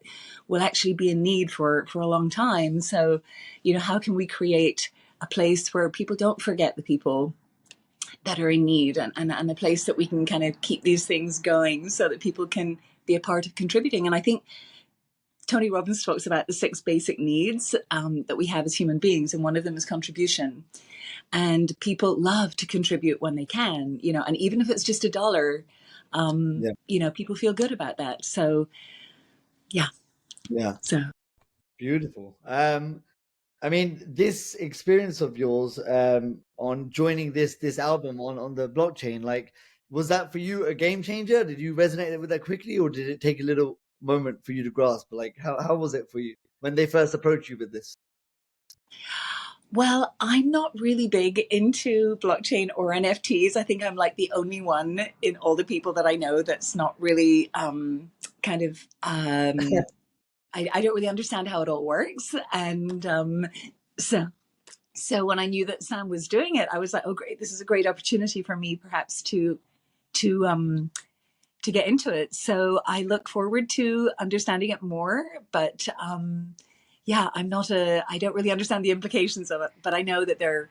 will actually be in need for a long time. So, how can we create a place where people don't forget the people that are in need, and a place that we can kind of keep these things going so that people can be a part of contributing. And I think Tony Robbins talks about the 6 basic needs that we have as human beings, and one of them is contribution. And people love to contribute when they can, and even if it's just $1, people feel good about that. So, yeah. So Beautiful. I mean, this experience of yours on joining this album on the blockchain, like, was that for you a game changer? Did you resonate with that quickly, or did it take a little moment for you to grasp? Like, how was it for you when they first approached you with this? Well, I'm not really big into blockchain or NFTs. I think I'm like the only one in all the people that I know that's not really I don't really understand how it all works. And so when I knew that Sam was doing it, I was like, oh, great, this is a great opportunity for me perhaps to get into it. So I look forward to understanding it more. But yeah, I don't really understand the implications of it, but I know that they're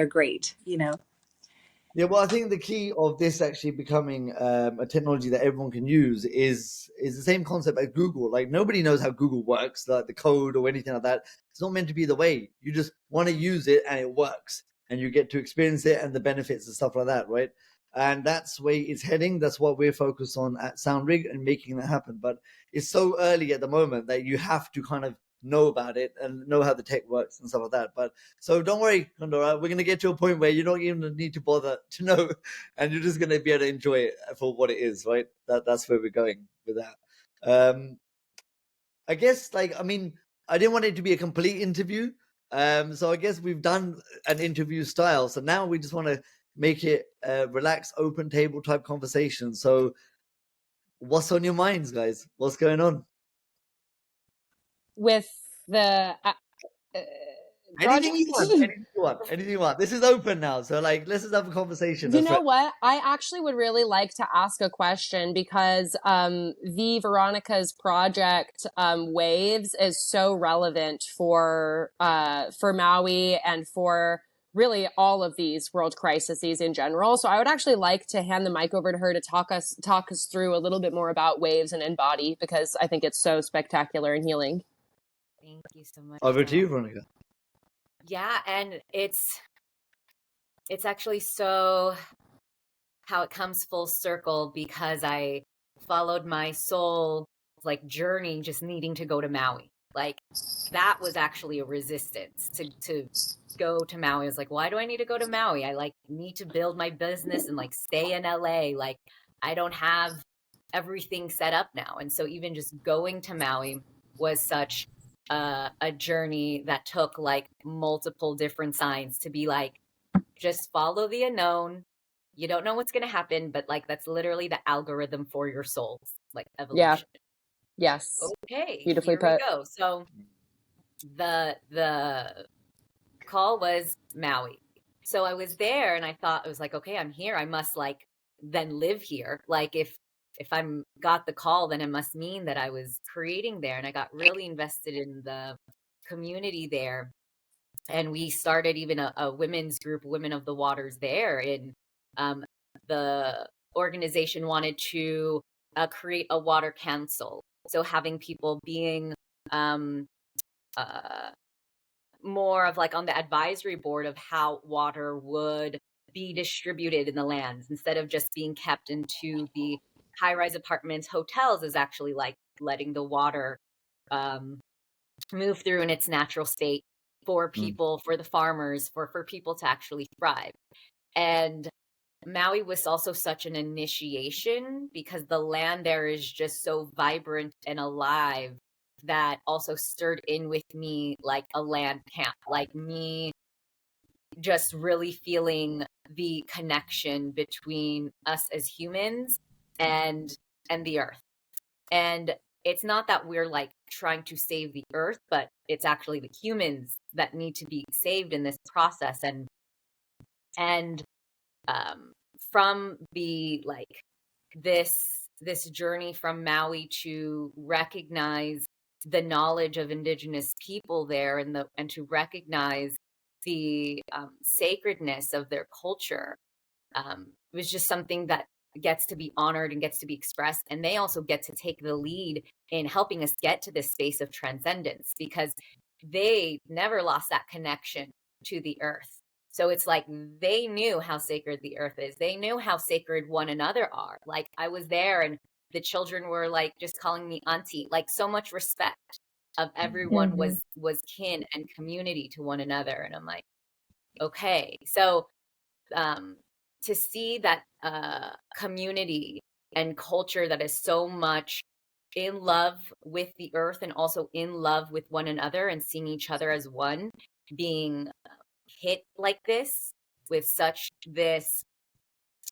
great, Yeah, well, I think the key of this actually becoming a technology that everyone can use is the same concept as Google. Like, nobody knows how Google works, like the code or anything like that. It's not meant to be the way. You just want to use it and it works, and you get to experience it and the benefits and stuff like that, right? And that's where it's heading. That's what we're focused on at SoundRig and making that happen. But it's so early at the moment that you have to kind of know about it and know how the tech works and stuff like that. But so don't worry, Condora, we're going to get to a point where you don't even need to bother to know, and you're just going to be able to enjoy it for what it is, right? That's where we're going with that. I guess, like, I mean, I didn't want it to be a complete interview. So I guess we've done an interview style. So now we just want to make it a relaxed, open table type conversation. So what's on your minds, guys? What's going on? With the Anything you want. Anything you want. This is open now. So, like, let's just have a conversation. You know what? I actually would really like to ask a question, because the Veronica's project, Waves, is so relevant for Maui and for really all of these world crises in general. So I would actually like to hand the mic over to her to talk us through a little bit more about Waves and Embody, because I think it's so spectacular and healing. Thank you so much. Over to you, Veronica. Yeah, and it's actually so how it comes full circle, because I followed my soul like journey, just needing to go to Maui. Like, that was actually a resistance to go to Maui. I was like, why do I need to go to Maui? I like need to build my business and like stay in LA. Like, I don't have everything set up now. And so even just going to Maui was such a journey that took like multiple different signs to be like, just follow the unknown. You don't know what's going to happen, but like, that's literally the algorithm for your souls, like evolution. Yeah. Yes. Okay. Beautifully Here put. we go. So the call was Maui. So I was there and I thought, I was like, okay, I'm here. I must like then live here. Like, if I'm got the call, then it must mean that I was creating there. And I got really invested in the community there. And we started even a women's group, Women of the Waters, there. And the organization wanted to create a water council. So having people being more of like on the advisory board of how water would be distributed in the lands, instead of just being kept into the high-rise apartments, hotels is actually like letting the water move through in its natural state for people, for the farmers, for people to actually thrive. And Maui was also such an initiation because the land there is just so vibrant and alive that also stirred in with me like a land camp, like me just really feeling the connection between us as humans and the earth. And it's not that we're like trying to save the earth, but it's actually the humans that need to be saved in this process. And from the like this journey from Maui to recognize the knowledge of indigenous people there and to recognize the sacredness of their culture was just something that gets to be honored and gets to be expressed. And they also get to take the lead in helping us get to this space of transcendence because they never lost that connection to the earth. So it's like they knew how sacred the earth is. They knew how sacred one another are. Like I was there and the children were like just calling me auntie, like so much respect of everyone was kin and community to one another. And I'm like, okay. So to see that community and culture that is so much in love with the earth and also in love with one another and seeing each other as one, being hit like this with such this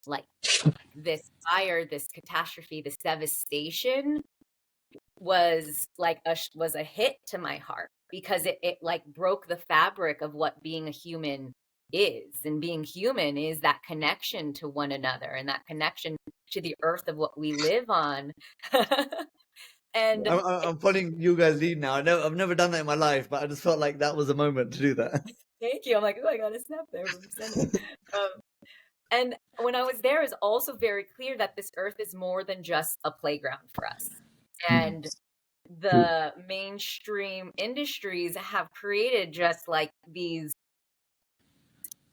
like this fire, this catastrophe, this devastation was like was a hit to my heart because it like broke the fabric of what being a human is. And being human is that connection to one another and that connection to the earth of what we live on. And I'm following you guys' lead now. I've never done that in my life, but I just felt like that was a moment to do that. thank you. I'm like, oh, I got a snap there from Sunny. And when I was there, it's also very clear that this earth is more than just a playground for us. And the mainstream industries have created just like these,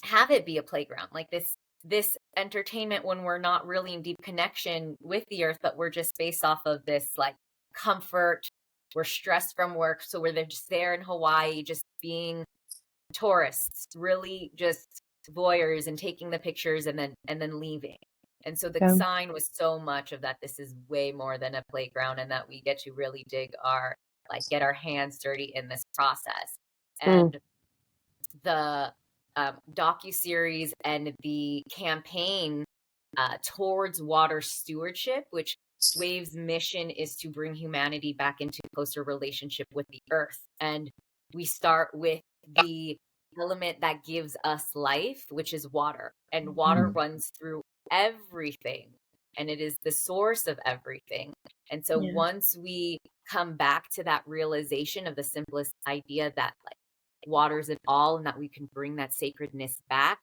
have it be a playground, like this entertainment when we're not really in deep connection with the earth, but we're just based off of this like comfort. We're stressed from work, so we're just there in Hawaii, just being tourists, really just voyeurs and taking the pictures and then leaving. And so the sign was so much of that this is way more than a playground and that we get to really dig our like get our hands dirty in this process. And the docuseries and the campaign towards water stewardship, which Wave's mission is to bring humanity back into closer relationship with the earth. And we start with the element that gives us life, which is water. And water runs through everything. And it is the source of everything. And so once we come back to that realization of the simplest idea that like waters it all and that we can bring that sacredness back,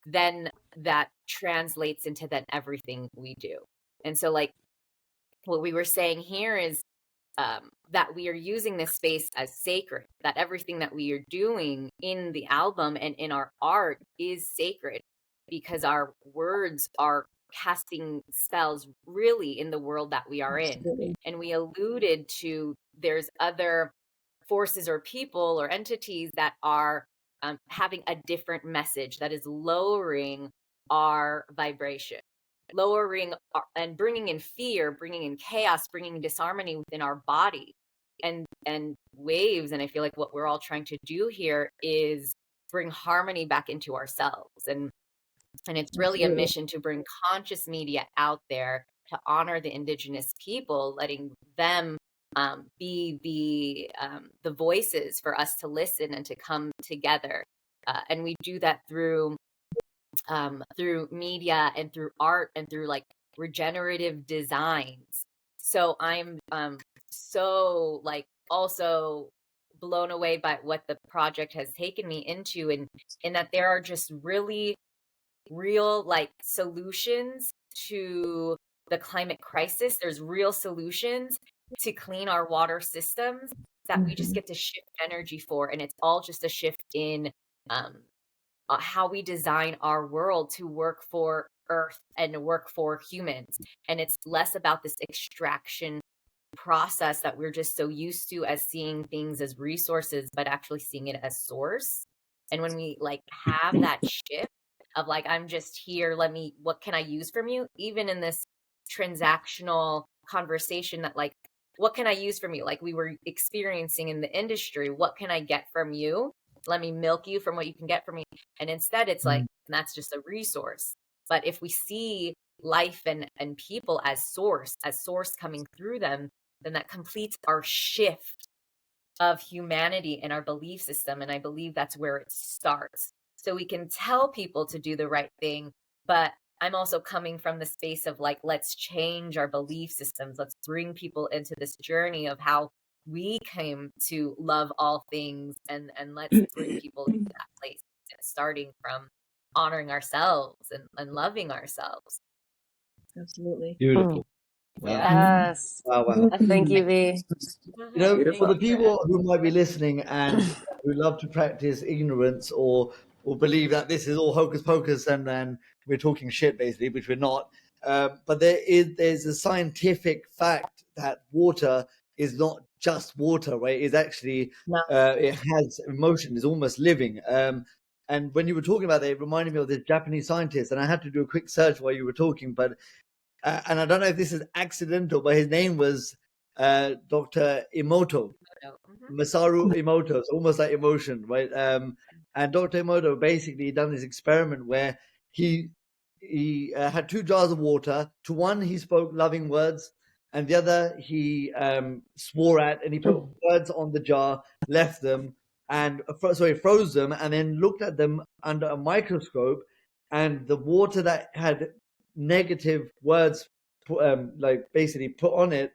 then that translates into then everything we do. And so like what we were saying here is that we are using this space as sacred, that everything that we are doing in the album and in our art is sacred because our words are casting spells really in the world that we are in. And we alluded to there's other forces or people or entities that are having a different message that is lowering our vibration, lowering and bringing in fear, bringing in chaos, bringing in disharmony within our body and waves. And I feel like what we're all trying to do here is bring harmony back into ourselves. And it's really a mission to bring conscious media out there to honor the indigenous people, letting them be the voices for us to listen and to come together. And we do that through media and through art and through like regenerative designs. So I'm so like also blown away by what the project has taken me into, and in that there are just really real like solutions to the climate crisis. There's real solutions to clean our water systems that we just get to shift energy for. And it's all just a shift in how we design our world to work for earth and work for humans. And it's less about this extraction process that we're just so used to as seeing things as resources, but actually seeing it as source. And when we like have that shift of like, I'm just here, what can I use from you? Even in this transactional conversation that like, what can I use from you? Like we were experiencing in the industry, what can I get from you? Let me milk you from what you can get from me. And instead it's like, that's just a resource. But if we see life and people as source coming through them, then that completes our shift of humanity and our belief system. And I believe that's where it starts. So we can tell people to do the right thing, but I'm also coming from the space of like, let's change our belief systems. Let's bring people into this journey of how we came to love all things, and let's bring people into that place, starting from honoring ourselves and loving ourselves. Absolutely. Beautiful. Wow. Yes. Wow. Thank you, V. You know, for the people who might be listening and who love to practice ignorance or believe that this is all hocus pocus and we're talking shit basically, which we're not. But there's a scientific fact that water is not just water, right? It's actually it has emotion. It's almost living. And when you were talking about that, it reminded me of this Japanese scientist, and I had to do a quick search while you were talking, but and I don't know if this is accidental, but his name was Dr. Emoto, Masaru Emoto. It's almost like emotion, right? And Dr. Emoto basically done this experiment where he had 2 jars of water. To one, he spoke loving words, and the other he swore at, and he put words on the jar, left them, and froze them, and then looked at them under a microscope, and the water that had negative words like basically put on it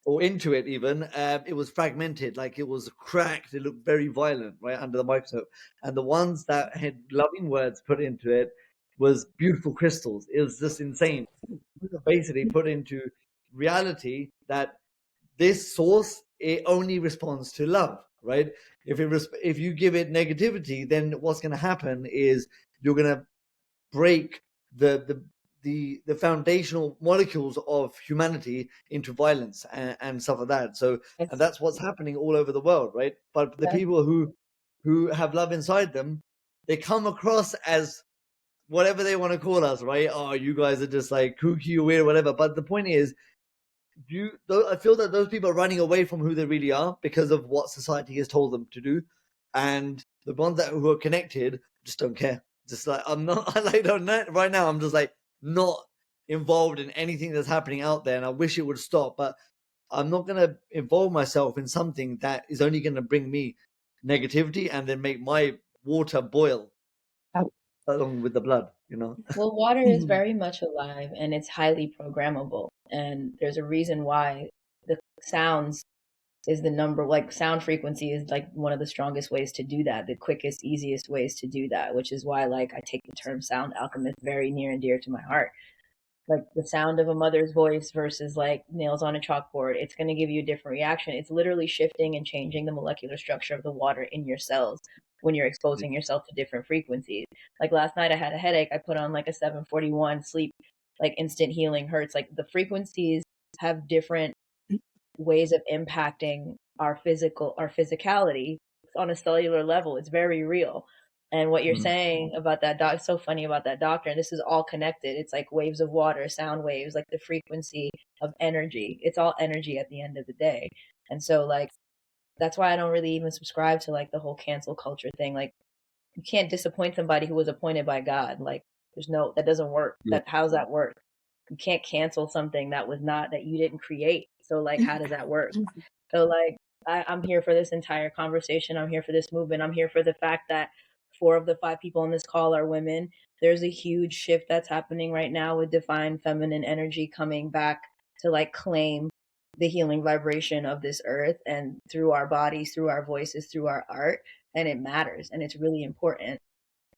or into it even, it was fragmented, like it was cracked. It looked very violent right under the microscope. And the ones that had loving words put into it was beautiful crystals. It was just insane. Basically put into reality that this source, it only responds to love, right? If you give it negativity, then what's going to happen is you're going to break the foundational molecules of humanity into violence and stuff like that. So, and that's what's happening all over the world, right? But the people who have love inside them, they come across as whatever they want to call us, right? Oh, you guys are just like kooky or weird, whatever. But the point is, I feel that those people are running away from who they really are because of what society has told them to do, and the ones who are connected just don't care. Just like I'm not, I like right now. I'm just like not involved in anything that's happening out there, and I wish it would stop. But I'm not going to involve myself in something that is only going to bring me negativity and then make my water boil along with the blood. Well, water is very much alive and it's highly programmable. And there's a reason why the sounds is the number, like sound frequency is like one of the strongest ways to do that, the quickest, easiest ways to do that, which is why like I take the term sound alchemist very near and dear to my heart. Like the sound of a mother's voice versus like nails on a chalkboard, it's going to give you a different reaction. It's literally shifting and changing the molecular structure of the water in your cells when you're exposing yourself to different frequencies. Like last night I had a headache. I put on like a 741 sleep, like instant healing hertz. Like the frequencies have different ways of impacting our physicality on a cellular level. It's very real. And what you're saying about that doc, so funny about that doctor, and this is all connected. It's like waves of water, sound waves, like the frequency of energy. It's all energy at the end of the day. And so like that's why I don't really even subscribe to like the whole cancel culture thing. Like you can't disappoint somebody who was appointed by God. Like that doesn't work. How's that work? You can't cancel something that you didn't create. So like how does that work? So like I'm here for this entire conversation. I'm here for this movement. I'm here for the fact that 4 of the 5 people on this call are women. There's a huge shift that's happening right now with divine feminine energy coming back to like claim the healing vibration of this earth, and through our bodies, through our voices, through our art. And it matters and it's really important.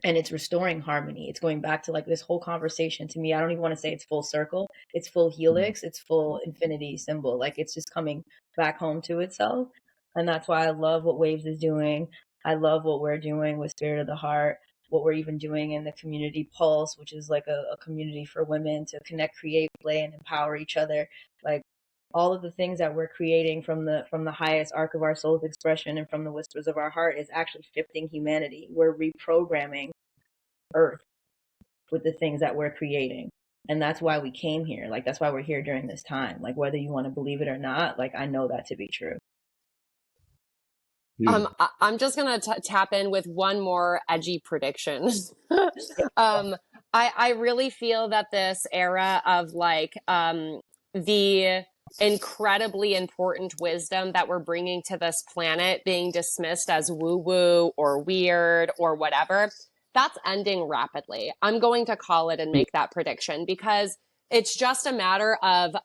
And it's restoring harmony. It's going back to like this whole conversation. To me, I don't even want to say it's full circle. It's full helix. It's full infinity symbol. Like it's just coming back home to itself. And that's why I love what Waves is doing. I love what we're doing with Spirit of the Heart. what we're even doing in the community pulse, which is like a community for women to connect, create, play, and empower each other. Like all of the things that we're creating from the highest arc of our soul's expression and from the whispers of our heart is actually shifting humanity. We're reprogramming Earth with the things that we're creating. And that's why we came here. Like, that's why we're here during this time. Like, whether you want to believe it or not, like, I know that to be true. I'm just gonna tap in with one more edgy prediction. I really feel that this era of like the incredibly important wisdom that we're bringing to this planet being dismissed as woo-woo or weird or whatever, that's ending rapidly. I'm going to call it and make that prediction because it's just a matter of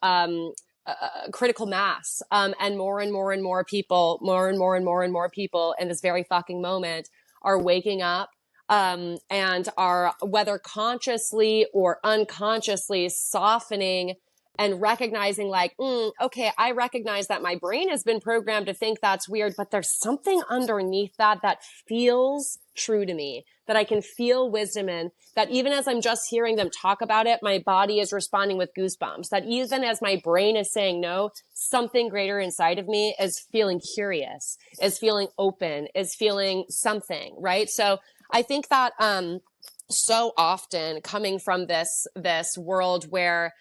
critical mass, and more and more and more people, more and more and more and more people in this very fucking moment are waking up, and are, whether consciously or unconsciously, softening and recognizing like, okay, I recognize that my brain has been programmed to think that's weird, but there's something underneath that that feels true to me, that I can feel wisdom in, that even as I'm just hearing them talk about it, my body is responding with goosebumps, that even as my brain is saying no, something greater inside of me is feeling curious, is feeling open, is feeling something, right? So I think that, so often coming from this world where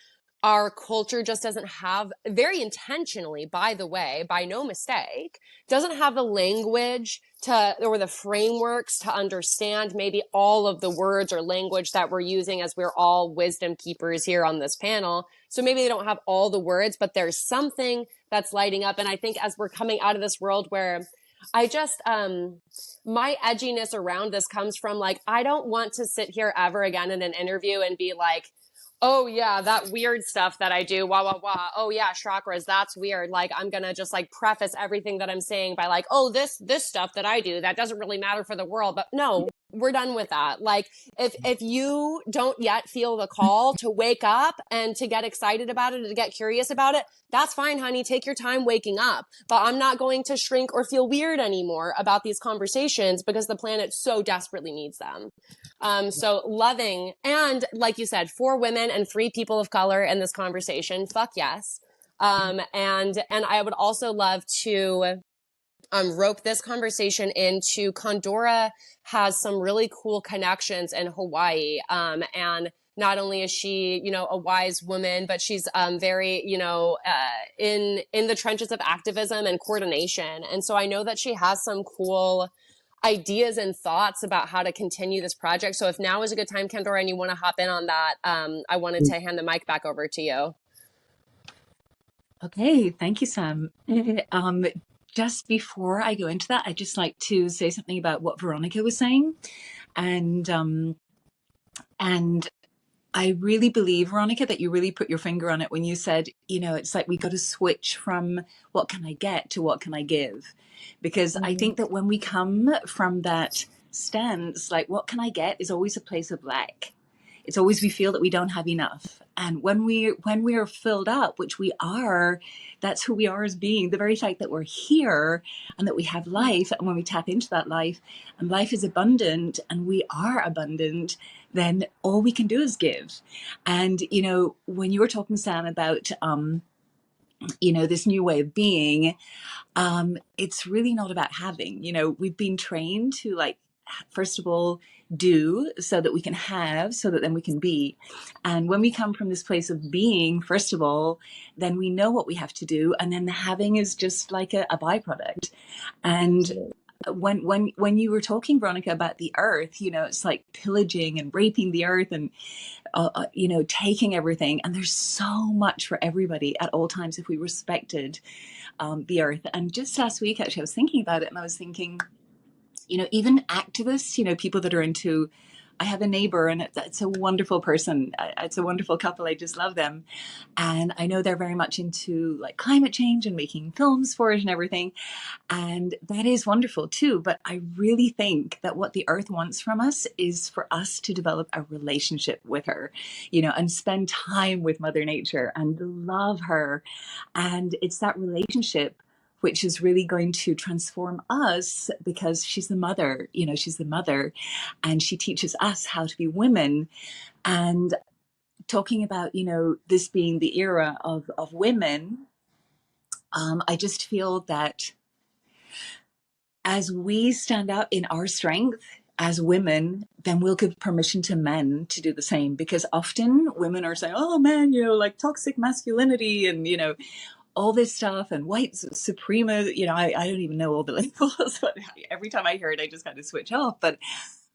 our culture just doesn't have, very intentionally, by the way, by no mistake, doesn't have the language to, or the frameworks to understand maybe all of the words or language that we're using, as we're all wisdom keepers here on this panel. So maybe they don't have all the words, but there's something that's lighting up. And I think as we're coming out of this world where I just, my edginess around this comes from like, I don't want to sit here ever again in an interview and be like, oh yeah, that weird stuff that I do, wah, wah, wah. Oh yeah, chakras, that's weird. Like, I'm going to just like preface everything that I'm saying by like, oh, this stuff that I do, that doesn't really matter for the world. But no, we're done with that. Like, if you don't yet feel the call to wake up and to get excited about it, to get curious about it, that's fine, honey. Take your time waking up. But I'm not going to shrink or feel weird anymore about these conversations because the planet so desperately needs them. So loving, and like you said, 4 women and 3 people of color in this conversation. Fuck yes. And I would also love to rope this conversation into, Condora has some really cool connections in Hawaii. And not only is she, a wise woman, but she's very, in the trenches of activism and coordination. And so I know that she has some cool ideas and thoughts about how to continue this project. So if now is a good time, Condora, and you want to hop in on that, I wanted to hand the mic back over to you. Okay, thank you, Sam. Just before I go into that, I'd just like to say something about what Veronica was saying. And I really believe, Veronica, that you really put your finger on it when you said, it's like we got to switch from what can I get to what can I give? Because I think that when we come from that stance, like what can I get is always a place of lack. It's always we feel that we don't have enough. And when we are filled up, which we are, that's who we are as being. The very fact that we're here and that we have life, and when we tap into that life, and life is abundant and we are abundant, then all we can do is give. And, when you were talking, Sam, about, this new way of being, it's really not about having. We've been trained to, like, first of all, do so that we can have, so that then we can be. And when we come from this place of being, first of all, then we know what we have to do. And then the having is just like a byproduct. And when you were talking, Veronica, about the earth, it's like pillaging and raping the earth and, taking everything. And there's so much for everybody at all times if we respected the earth. And just last week, actually, I was thinking about it, and I was thinking, even activists, people that are into, I have a neighbor, and it's a wonderful person. It's a wonderful couple. I just love them. And I know they're very much into like climate change and making films for it and everything. And that is wonderful too. But I really think that what the earth wants from us is for us to develop a relationship with her, and spend time with Mother Nature and love her. And it's that relationship which is really going to transform us, because she's the mother, she's the mother, and she teaches us how to be women. And talking about, this being the era of women, I just feel that as we stand up in our strength as women, then we'll give permission to men to do the same. Because often women are saying, oh man, like toxic masculinity and, all this stuff and white suprema, I don't even know all the labels, but every time I hear it, I just kind of switch off. But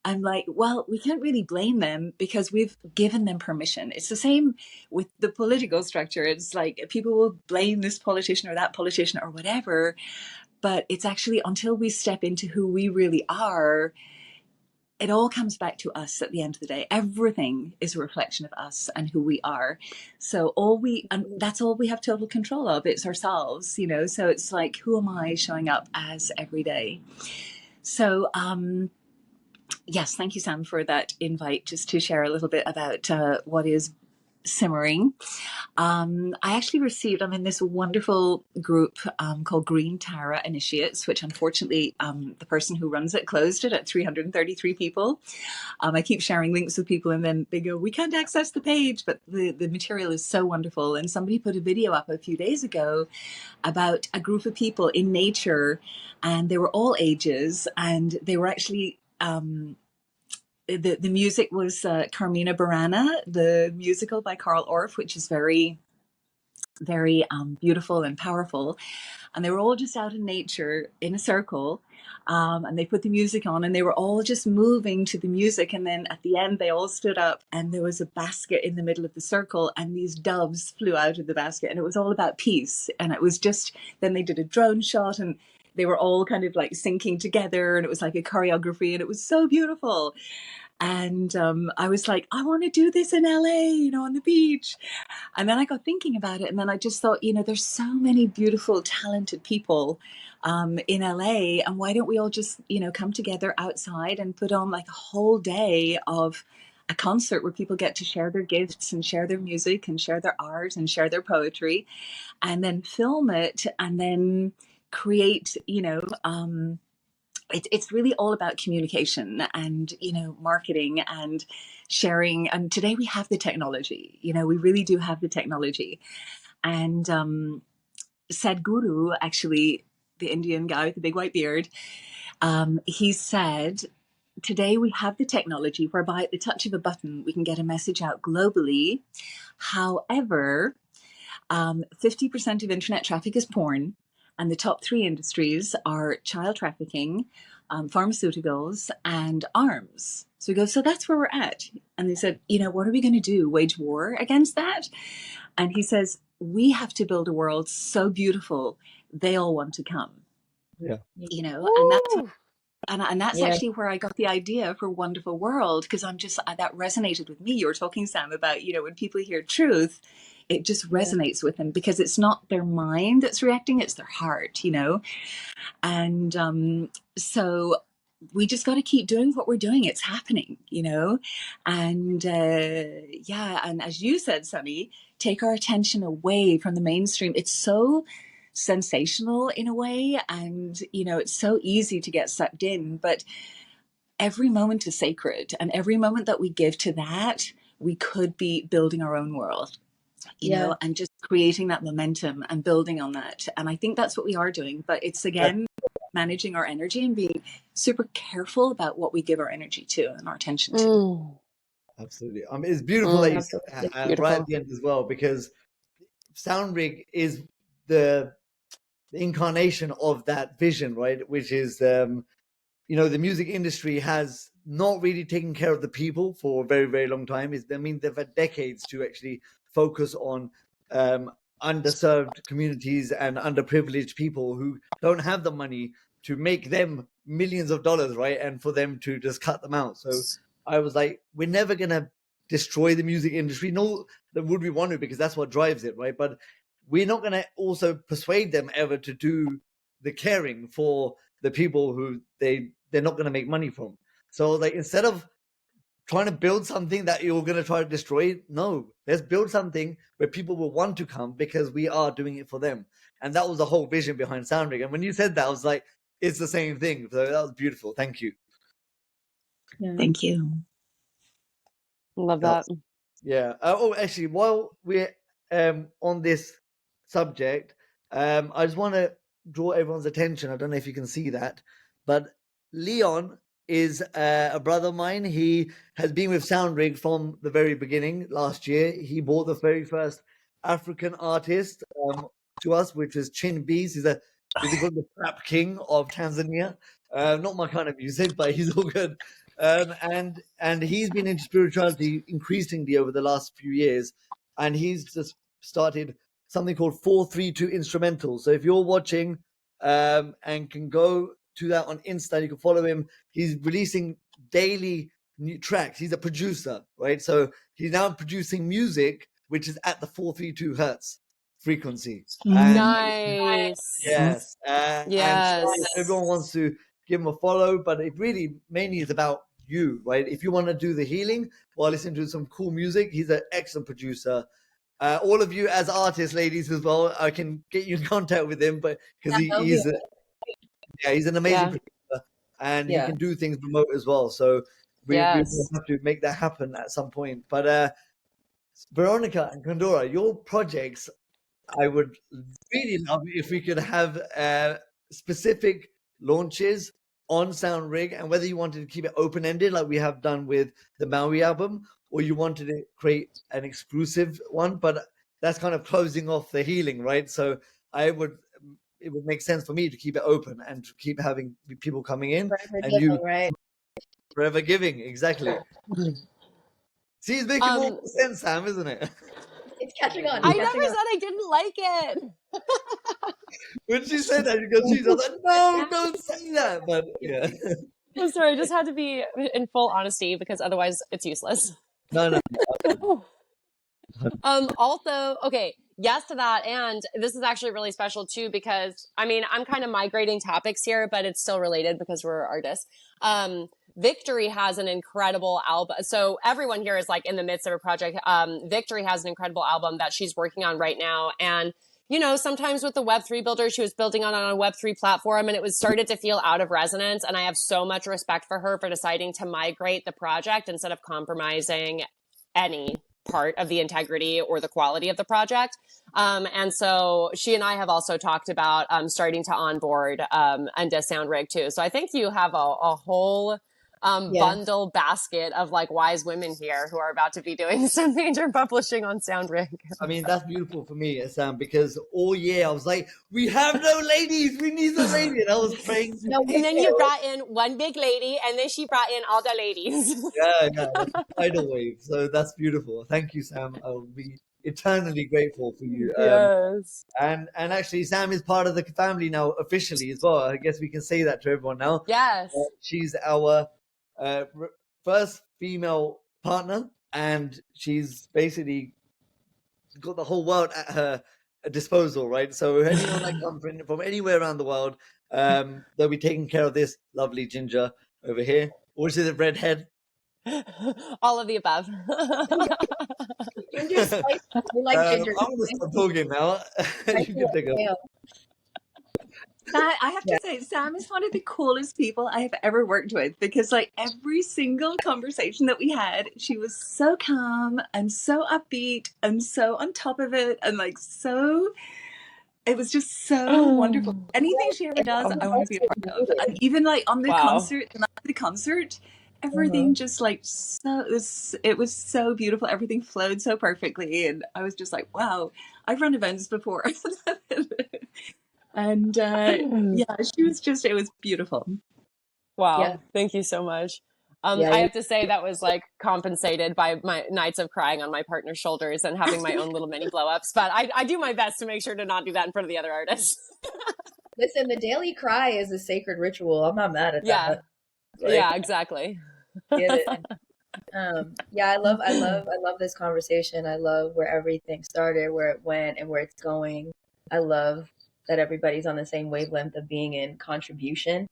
I'm like, well, we can't really blame them because we've given them permission. It's the same with the political structure. It's like people will blame this politician or that politician or whatever, but it's actually until we step into who we really are, it all comes back to us at the end of the day. Everything is a reflection of us and who we are. So that's all we have total control of. It's ourselves, so it's like, who am I showing up as every day? So, yes, thank you, Sam, for that invite, just to share a little bit about what is simmering. I actually I'm in this wonderful group called Green Tara Initiates, which unfortunately the person who runs it closed it at 333 people. I keep sharing links with people and then they go, we can't access the page, but the material is so wonderful. And somebody put a video up a few days ago about a group of people in nature, and they were all ages, and they were actually the music was Carmina Burana, the musical by Carl Orff, which is very, very beautiful and powerful. And they were all just out in nature in a circle, and they put the music on, and they were all just moving to the music. And then at the end, they all stood up, and there was a basket in the middle of the circle, and these doves flew out of the basket, and it was all about peace. And it was just, then they did a drone shot, and they were all kind of like syncing together, and it was like a choreography, and it was so beautiful. And I was like, I want to do this in LA, on the beach. And then I got thinking about it. And then I just thought, there's so many beautiful, talented people in LA. And why don't we all just, come together outside and put on like a whole day of a concert where people get to share their gifts and share their music and share their art and share their poetry, and then film it and then create, it's really all about communication and, marketing and sharing. And today we have the technology, we really do have the technology. And Sadhguru, actually, the Indian guy with the big white beard, he said, today we have the technology whereby at the touch of a button, we can get a message out globally. However, 50% of internet traffic is porn. And the top three industries are child trafficking, pharmaceuticals, and arms. So we go, so that's where we're at. And they said, what are we going to do? Wage war against that? And he says, we have to build a world so beautiful, they all want to come. Yeah. And that's actually where I got the idea for Wonderful World, because that resonated with me. You were talking, Sam, about, when people hear truth, it just resonates with them because it's not their mind that's reacting, it's their heart, And so we just got to keep doing what we're doing. It's happening, And and as you said, Sunny, take our attention away from the mainstream. It's so sensational in a way, and it's so easy to get sucked in, but every moment is sacred, and every moment that we give to that, we could be building our own world, and just creating that momentum and building on that. And I think that's what we are doing, but it's again managing our energy and being super careful about what we give our energy to and our attention to. Absolutely. It's beautiful that you said that right at the end as well, because SoundRig is the incarnation of that vision, right? Which is, the music industry has not really taken care of the people for a very, very long time. They've had decades to actually focus on underserved communities and underprivileged people who don't have the money to make them millions of dollars, right? And for them to just cut them out. So I was like, we're never going to destroy the music industry. No, that would we want to, because that's what drives it, right? But we're not going to also persuade them ever to do the caring for the people who they're not going to make money from. So like, instead of trying to build something that you're going to try to destroy. No, let's build something where people will want to come because we are doing it for them. And that was the whole vision behind SoundRig. And when you said that, I was like, it's the same thing. So that was beautiful. Thank you. Thank you. Love that. Yeah. Actually, while we're on this subject, I just want to draw everyone's attention. I don't know if you can see that, but Leon is a brother of mine. He has been with SoundRig from the very beginning. Last year, he bought the very first African artist to us, which was Chin Bees. He's called the trap king of Tanzania. Not my kind of music, but he's all good. And he's been into spirituality increasingly over the last few years, and he's just started something called 432 Instrumental. So if you're watching and can go to that on Insta, you can follow him. He's releasing daily new tracks. He's a producer, right? So he's now producing music which is at the 432 hertz frequency. And Nice. yes, and so Yes. everyone wants to give him a follow, but it really mainly is about you, right? If you want to do the healing while listening to some cool music, he's an excellent producer. All of you as artists, ladies, as well, I can get you in contact with him, but because he's an amazing producer, and he can do things remote as well. So we will have to make that happen at some point. But Veronica and Condora, your projects, I would really love if we could have specific launches on SoundRig, and whether you wanted to keep it open-ended like we have done with the Maui album, or you wanted to create an exclusive one, but that's kind of closing off the healing, right? So it would make sense for me to keep it open and to keep having people coming in and you right? forever giving. Exactly. See, it's making more sense, Sam, isn't it? It's catching on. I never said I didn't like it. When she said that, she was like, no, don't say that. But yeah. I'm sorry, I just had to be in full honesty because otherwise it's useless. No. Also, okay, yes to that. And this is actually really special too, because I mean, I'm kind of migrating topics here, but it's still related because we're artists. Victory has an incredible album. So everyone here is like in the midst of a project. Victory has an incredible album that she's working on right now. And, you know, sometimes with the Web3 builder, she was building on a Web3 platform and it was started to feel out of resonance. And I have so much respect for her for deciding to migrate the project instead of compromising any part of the integrity or the quality of the project. And so she and I have also talked about starting to onboard into SoundRig too. So I think you have a whole bundle basket of like wise women here who are about to be doing some major publishing on SoundRig. I mean, that's beautiful for me, Sam, because all year I was like, we have no ladies, we need a lady. And I was praying. And then you brought in one big lady and then she brought in all the ladies. Yeah, tidal wave. So that's beautiful. Thank you, Sam. I'll be eternally grateful for you. Yes. And actually, Sam is part of the family now officially as well. I guess we can say that to everyone now. Yes. She's our first female partner, and she's basically got the whole world at her disposal, right? So anyone that comes from anywhere around the world, they'll be taking care of this lovely ginger over here. Or is it a redhead? All of the above. Ginger's spicy. We like ginger. I'm going to stop talking now. You can take it. I have to say, Sam is one of the coolest people I have ever worked with, because like every single conversation that we had, she was so calm and so upbeat and so on top of it, and like so, it was just so wonderful. Anything she ever does, I want to be a part of. And even like on the concert, the night of the concert, everything just like it was so beautiful. Everything flowed so perfectly, and I was just like, wow, I've run events before. And it was beautiful. Wow. Thank you so much. I have to say that was like compensated by my nights of crying on my partner's shoulders and having my own little mini blow-ups. But I do my best to make sure to not do that in front of the other artists. Listen, the daily cry is a sacred ritual. I'm not mad at that. Yeah, exactly. Get it. I love this conversation. I love where everything started, where it went, and where it's going. I love that everybody's on the same wavelength of being in contribution.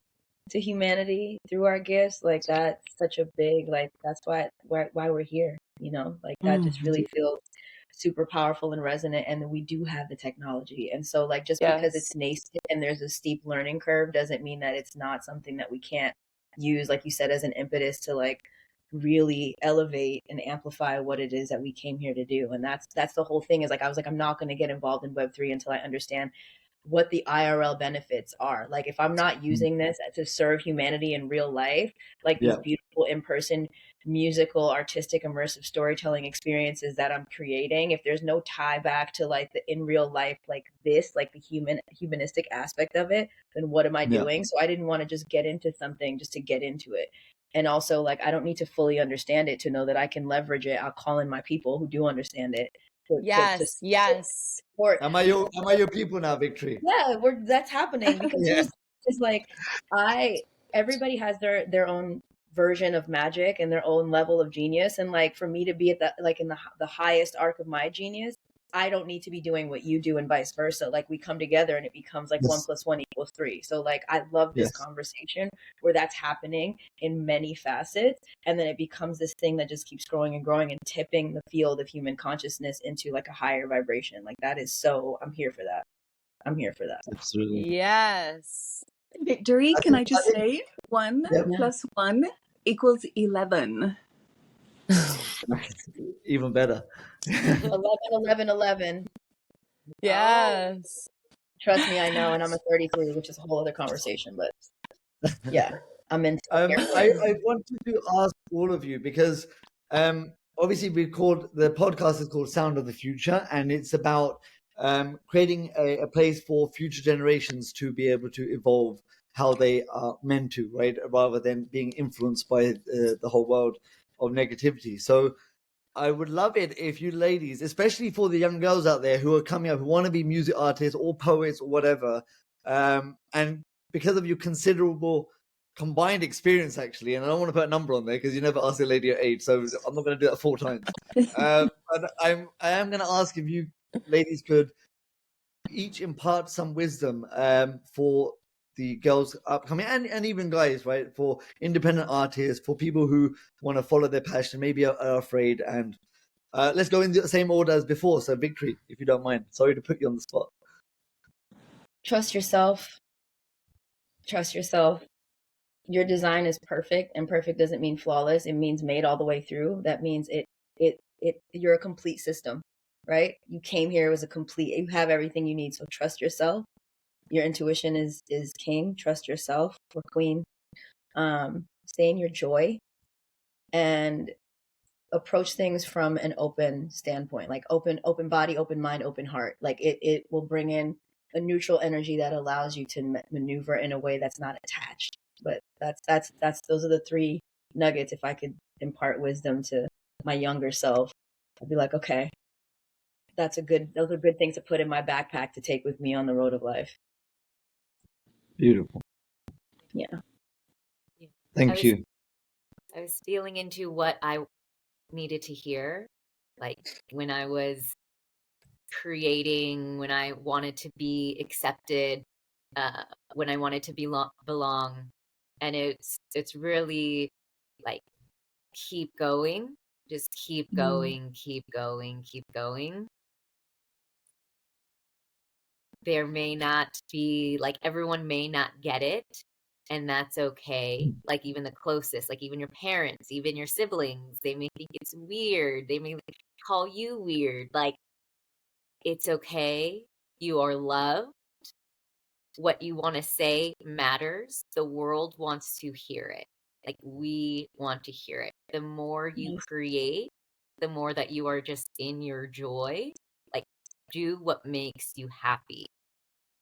to humanity through our gifts, like that's such a big, like that's why we're here, you know, like that just really feels super powerful and resonant. And we do have the technology, and so like just because Yes. it's nascent and there's a steep learning curve doesn't mean that it's not something that we can't use, like you said, as an impetus to like really elevate and amplify what it is that we came here to do. And that's the whole thing, is like I was like, I'm not going to get involved in Web3 until I understand what the IRL benefits are. Like if I'm not using this to serve humanity in real life, like these beautiful in-person musical, artistic, immersive storytelling experiences that I'm creating, if there's no tie back to like the in real life, like this, like the humanistic aspect of it, then what am I doing? So I didn't want to just get into something just to get into it. And also, like, I don't need to fully understand it to know that I can leverage it. I'll call in my people who do understand it. Yes. Or am I your people now, Victory? Yeah, that's happening because it's like everybody has their own version of magic and their own level of genius, and like for me to be at that, like in the highest arc of my genius, I don't need to be doing what you do and vice versa. Like we come together and it becomes like 1 + 1 = 3. So like I love this conversation where that's happening in many facets, and then it becomes this thing that just keeps growing and growing and tipping the field of human consciousness into like a higher vibration. Like that is so, I'm here for that. I'm here for that. Absolutely. Yes. Victory, can I just say 1 + 1 = 11. Even better. 11, 11, 11. Yes. Trust me, I know, and I'm a 33, which is a whole other conversation, but yeah, I'm into I wanted to ask all of you because obviously the podcast is called Sound of the Future, and it's about creating a place for future generations to be able to evolve how they are meant to, right? Rather than being influenced by the whole world of negativity. So I would love it if you ladies, especially for the young girls out there who are coming up, who want to be music artists or poets or whatever, and because of your considerable combined experience, actually, and I don't want to put a number on there because you never asked a lady her age, so I'm not going to do that 4 times. But I am going to ask if you ladies could each impart some wisdom for the girls upcoming and even guys, right? For independent artists, for people who want to follow their passion, maybe are afraid. And let's go in the same order as before. So, Victory, if you don't mind. Sorry to put you on the spot. Trust yourself. Trust yourself. Your design is perfect, and perfect doesn't mean flawless. It means made all the way through. That means you're a complete system, right? You came here as a complete, you have everything you need. So trust yourself. Your intuition is king. Trust yourself or queen. Stay in your joy and approach things from an open standpoint, like open body, open mind, open heart. Like it will bring in a neutral energy that allows you to maneuver in a way that's not attached. But that's those are the 3 nuggets. If I could impart wisdom to my younger self, I'd be like, okay, those are good things to put in my backpack to take with me on the road of life. Beautiful. Yeah. Thank you. I was feeling into what I needed to hear, like when I was creating, when I wanted to be accepted, when I wanted to belong. And it's really like, keep going, just keep going, keep going, keep going. There may not be, like, everyone may not get it, and that's okay. Like even the closest, like even your parents, even your siblings, they may think it's weird. They may call you weird. Like, it's okay. You are loved. What you want to say matters. The world wants to hear it. Like, we want to hear it. The more you create, the more that you are just in your joy. Like, do what makes you happy.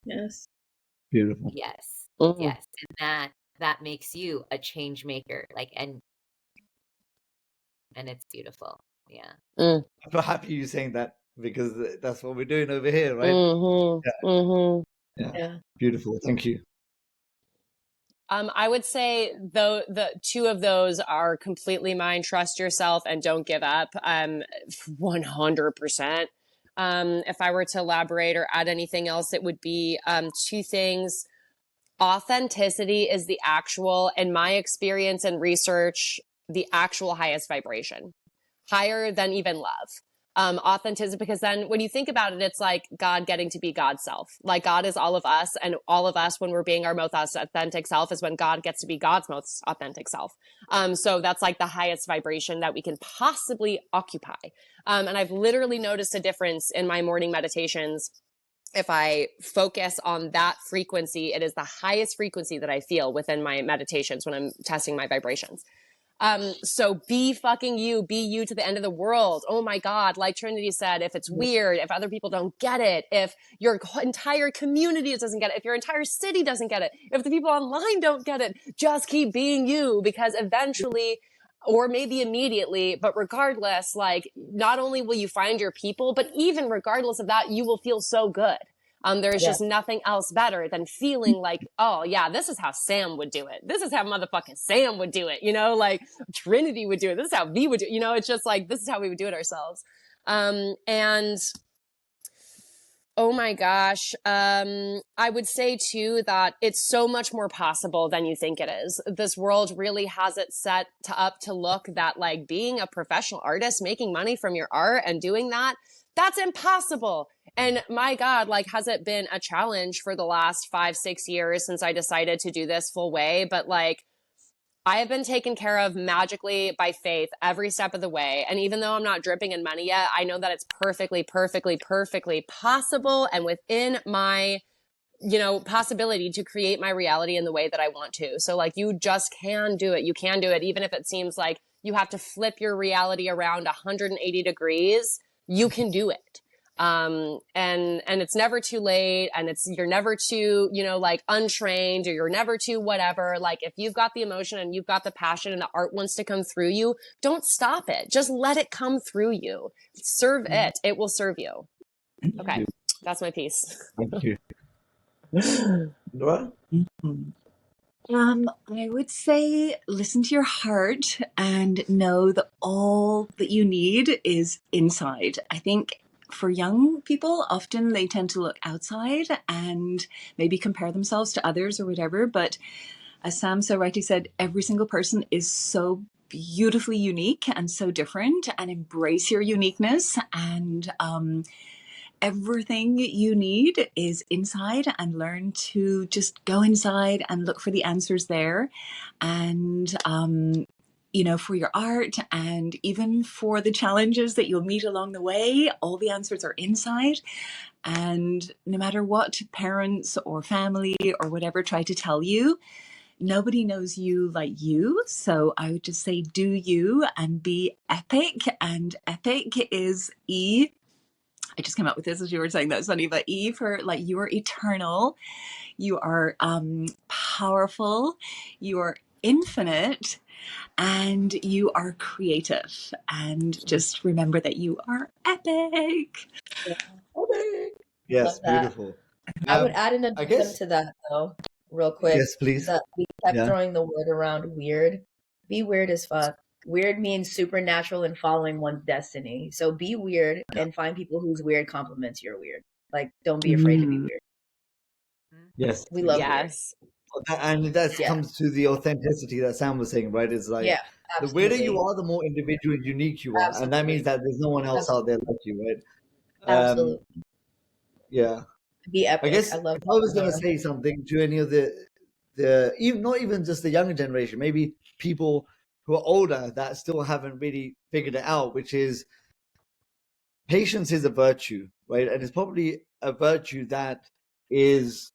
Yes. Beautiful. Yes. Mm-hmm. Yes. And that makes you a change maker. Like, and it's beautiful. Yeah. I'm happy you saying that because that's what we're doing over here, right? Yeah. Beautiful. Thank you. I would say though the 2 of those are completely mine. Trust yourself and don't give up. 100%. If I were to elaborate or add anything else, it would be 2 things. authenticity is the actual, in my experience and research, the actual highest vibration, higher than even love. Authenticity, because then when you think about it, it's like God getting to be God's self. Like God is all of us, and all of us, when we're being our most authentic self, is when God gets to be God's most authentic self. So that's like the highest vibration that we can possibly occupy. And I've literally noticed a difference in my morning meditations. If I focus on that frequency, it is the highest frequency that I feel within my meditations when I'm testing my vibrations. So be fucking you, be you to the end of the world. Oh my God. Like Trinity said, if it's weird, if other people don't get it, if your entire community doesn't get it, if your entire city doesn't get it, if the people online don't get it, just keep being you, because eventually, or maybe immediately, but regardless, like not only will you find your people, but even regardless of that, you will feel so good. There's just nothing else better than feeling like, oh yeah, this is how Sam would do it. This is how motherfucking Sam would do it. You know, like Trinity would do it. This is how V would do it. You know, it's just like, this is how we would do it ourselves. And oh my gosh. I would say too that it's so much more possible than you think it is. This world really has it set up to look that like being a professional artist, making money from your art and doing that, that's impossible. And my God, like, has it been a challenge for the last 5-6 years since I decided to do this full way? But like, I have been taken care of magically by faith every step of the way. And even though I'm not dripping in money yet, I know that it's perfectly, perfectly, perfectly possible and within my, you know, possibility to create my reality in the way that I want to. So like, you just can do it. You can do it. Even if it seems like you have to flip your reality around 180 degrees, you can do it. And it's never too late, and you're never too, you know, like untrained, or you're never too whatever. Like if you've got the emotion and you've got the passion and the art wants to come through you, don't stop it. Just let it come through you. Serve it. It will serve you. Okay. That's my piece. Thank you. Nora? I would say listen to your heart and know that all that you need is inside. I think for young people, often they tend to look outside and maybe compare themselves to others or whatever. But as Sam so rightly said, every single person is so beautifully unique and so different, and embrace your uniqueness. And everything you need is inside, and learn to just go inside and look for the answers there. And you know, for your art and even for the challenges that you'll meet along the way, all the answers are inside. And no matter what parents or family or whatever try to tell you, nobody knows you like you. So I would just say do you and be epic. And epic is E. I just came up with this as you were saying that, Sunny, but E for like, you are eternal, you are powerful, you are infinite, and you are creative. And just remember that you are epic. Yes, beautiful. I would add an I addendum guess, to that though, real quick. yes, please. That we kept Yeah. throwing the word around weird. Be weird as fuck. Weird means supernatural and following one's destiny. So be weird and find people whose weird compliments you're weird. Like, don't be afraid to be weird. Yes. We love Yes. And that Yeah. comes to the authenticity that Sam was saying, right? It's like, Yeah, the weirder you absolutely. are, the more individual and unique you are. And that Absolutely. means that there's no one else out there like you, right? Absolutely. Yeah. Be I epic. guess I love if I was that. going to say something to any of the even not even just the younger generation, maybe people who are older that still haven't really figured it out, which is patience is a virtue, right? And it's probably a virtue that is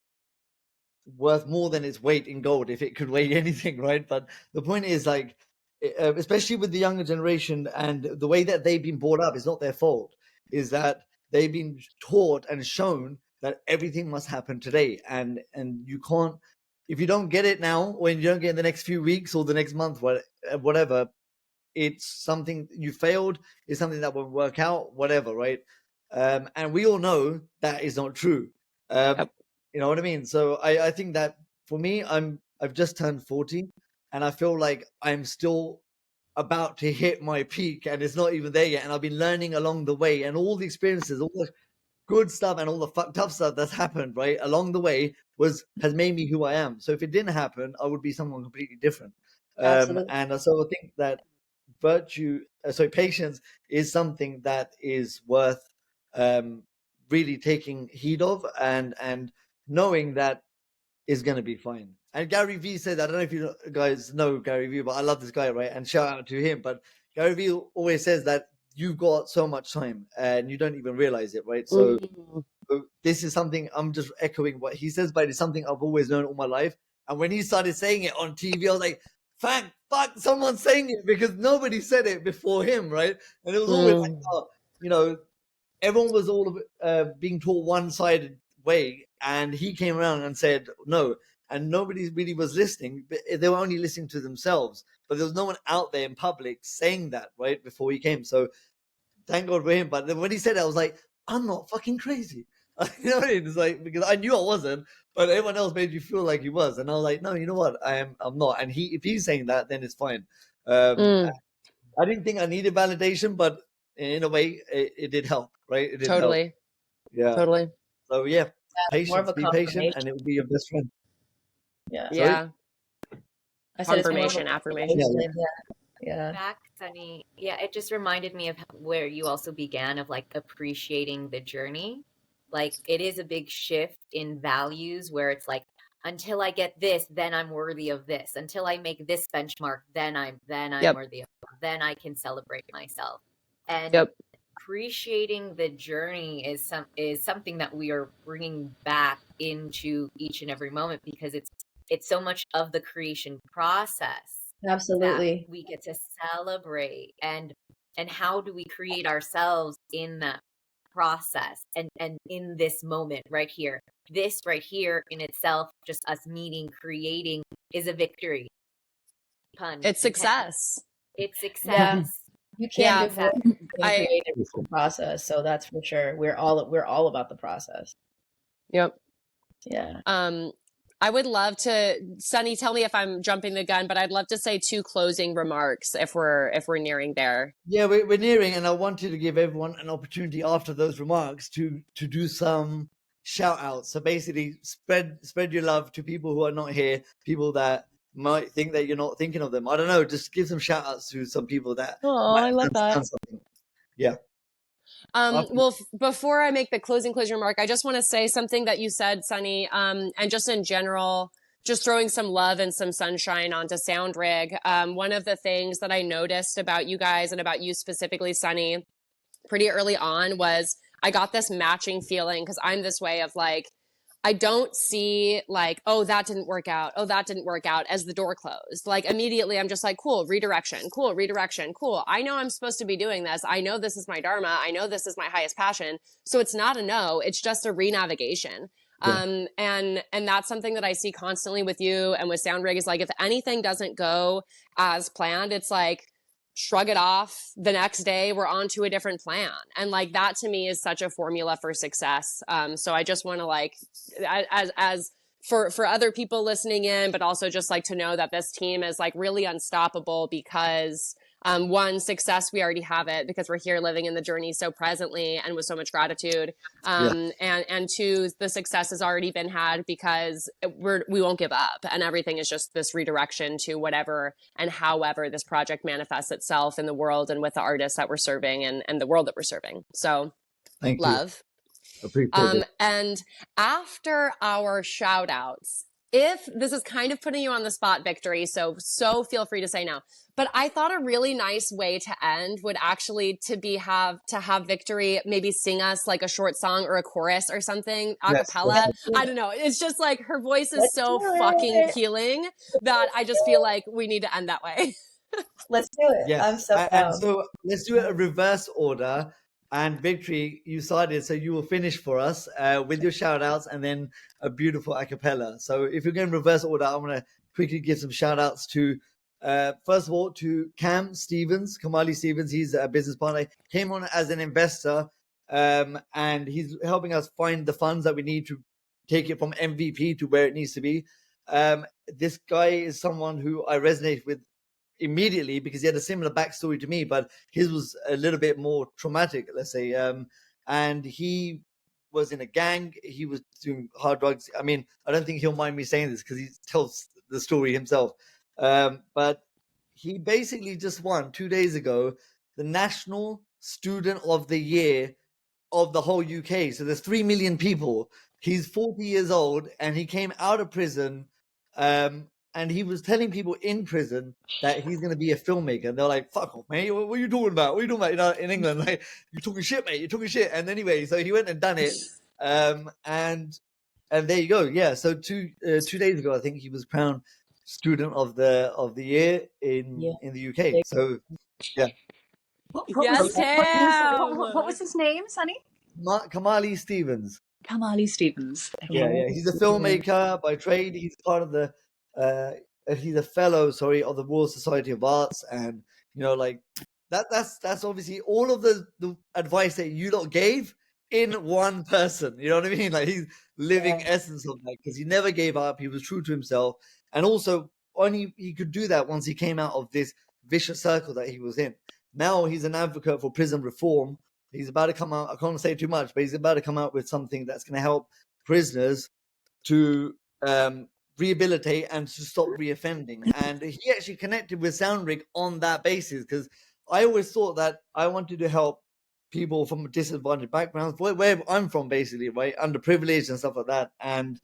worth more than its weight in gold if it could weigh anything, right? But the point is, like, especially with the younger generation and the way that they've been brought up, it's not their fault, is that they've been taught and shown that everything must happen today, and you can't, if you don't get it now, or you don't get it in the next few weeks or the next month, whatever, it's something you failed, it's something that won't work out, whatever, right? And we all know that is not true. Yep. You know what I mean? So I think that for me, I've just turned 40, and I feel like I'm still about to hit my peak, and it's not even there yet. And I've been learning along the way, and all the experiences, all the good stuff and all the fucked up stuff that's happened, right, along the way has made me who I am. So if it didn't happen, I would be someone completely different. Absolutely. And so I think that patience is something that is worth um, really taking heed of, and knowing that is going to be fine. And Gary Vee said, I don't know if you guys know Gary Vee, but I love this guy, right? And shout out to him. But Gary Vee always says that you've got so much time and you don't even realize it, right? So this is something, I'm just echoing what he says, but it's something I've always known all my life. And when he started saying it on TV, I was like, fuck, someone's saying it, because nobody said it before him, right? And it was always like, oh, you know, everyone was all being taught one-sided way, and he came around and said no, and nobody really was listening. But they were only listening to themselves, but there was no one out there in public saying that, right, before he came. So thank God for him. But then when he said it, I was like, I'm not fucking crazy. You know what I mean? It's like, because I knew I wasn't, but everyone else made you feel like he was, and I was like, no, you know what, I'm not. And if he's saying that, then it's fine. I didn't think I needed validation, but in a way, it did help, right? It did help. Totally. Yeah. Totally. So yeah, More of patience. a Be patient, and confirmation. it will be your best friend. Yeah. Sorry? Yeah. I said it's more of a Confirmation, affirmation. confirmation. Yeah. Back, Sunny. Yeah, it just reminded me of where you also began, of like appreciating the journey. Like it is a big shift in values where it's like, until I get this, then I'm worthy of this. Until I make this benchmark, then I'm Yep. worthy of it. Then I can celebrate myself. And Yep. appreciating the journey is something that we are bringing back into each and every moment, because it's so much of the creation process that Absolutely. we get to celebrate. And how do we create ourselves in that process, and in this moment right here. This right here in itself, just us meeting, creating, is a victory. Pun It's intended. success. It's success. Yeah. You can't Yeah. divorce being I creative from the process, so that's for sure. We're all about the process. Yep. Yeah. I would love to, Sunny, tell me if I'm jumping the gun, but I'd love to say 2 closing remarks if we're nearing there. Yeah, we're nearing, and I wanted to give everyone an opportunity after those remarks to do some shout outs. So basically, spread your love to people who are not here, people that might think that you're not thinking of them. I don't know, just give some shout outs to some people that Oh, might I love have that. done something. Yeah. Well, before I make the closing remark, I just want to say something that you said, Sunny, and just in general, just throwing some love and some sunshine onto SoundRig. One of the things that I noticed about you guys, and about you specifically, Sunny, pretty early on, was I got this matching feeling, because I'm this way of like, I don't see like, oh, that didn't work out. Oh, that didn't work out, as the door closed. Like immediately I'm just like, cool, redirection, cool, redirection, cool. I know I'm supposed to be doing this. I know this is my dharma. I know this is my highest passion. So it's not a no, it's just a renavigation. Yeah. And that's something that I see constantly with you and with SoundRig, is like, if anything doesn't go as planned, it's like, shrug it off. The next day we're on to a different plan. And like, that to me is such a formula for success. So I just want to like, as for other people listening in, but also just like to know that this team is like really unstoppable, because one, success, we already have it because we're here living in the journey so presently and with so much gratitude. And two, the success has already been had because we won't give up, and everything is just this redirection to whatever and however this project manifests itself in the world and with the artists that we're serving and the world that we're serving. So Thank love. you. Appreciate it. And after our shout outs, if this is kind of putting you on the spot, Victory, so feel free to say no. But I thought a really nice way to end would actually have Victory maybe sing us like a short song or a chorus or something a Yes. cappella. I don't know. It's just like her voice is Let's so do fucking it. healing that I just feel like we need to end that way. Let's do it. Yes. I'm so And down. so let's do it a reverse order. And Victory, you started, so you will finish for us with your shout outs and then a beautiful a cappella. So if you're going reverse order, I'm going to quickly give some shout outs to, first of all, to Kamali Stevens. He's a business partner, came on as an investor, and he's helping us find the funds that we need to take it from MVP to where it needs to be. This guy is someone who I resonate with immediately because he had a similar backstory to me, but his was a little bit more traumatic, let's say. And he was in a gang. He was doing hard drugs. I mean, I don't think he'll mind me saying this because he tells the story himself. But he basically just won 2 days ago the National Student of the Year of the whole UK. So there's 3 million people. He's 40 years old and he came out of prison. And he was telling people in prison that he's going to be a filmmaker. And they're like, fuck off, mate. What are you talking about? What are you talking about? You know, in England, like, you're talking shit, mate. You're talking shit. And anyway, so he went and done it. And there you go. Yeah. So 2 days ago, I think he was crowned student of the year in the UK. So yeah. Yes, Sam. What was his name, Sonny? Kamali Stevens. Kamali Stevens. Yeah. He's a filmmaker by trade. He's part of the he's a fellow, of the Royal Society of Arts, and you know, like that's obviously all of the advice that you lot gave in one person. You know what I mean? Like, he's living essence of that, because he never gave up. He was true to himself, and also only he could do that once he came out of this vicious circle that he was in. Now he's an advocate for prison reform. He's about to come out. I can't say too much, but he's about to come out with something that's going to help prisoners to rehabilitate and to stop reoffending. And he actually connected with SoundRig on that basis, because I always thought that I wanted to help people from disadvantaged backgrounds, where I'm from, basically, right, underprivileged and stuff like that. And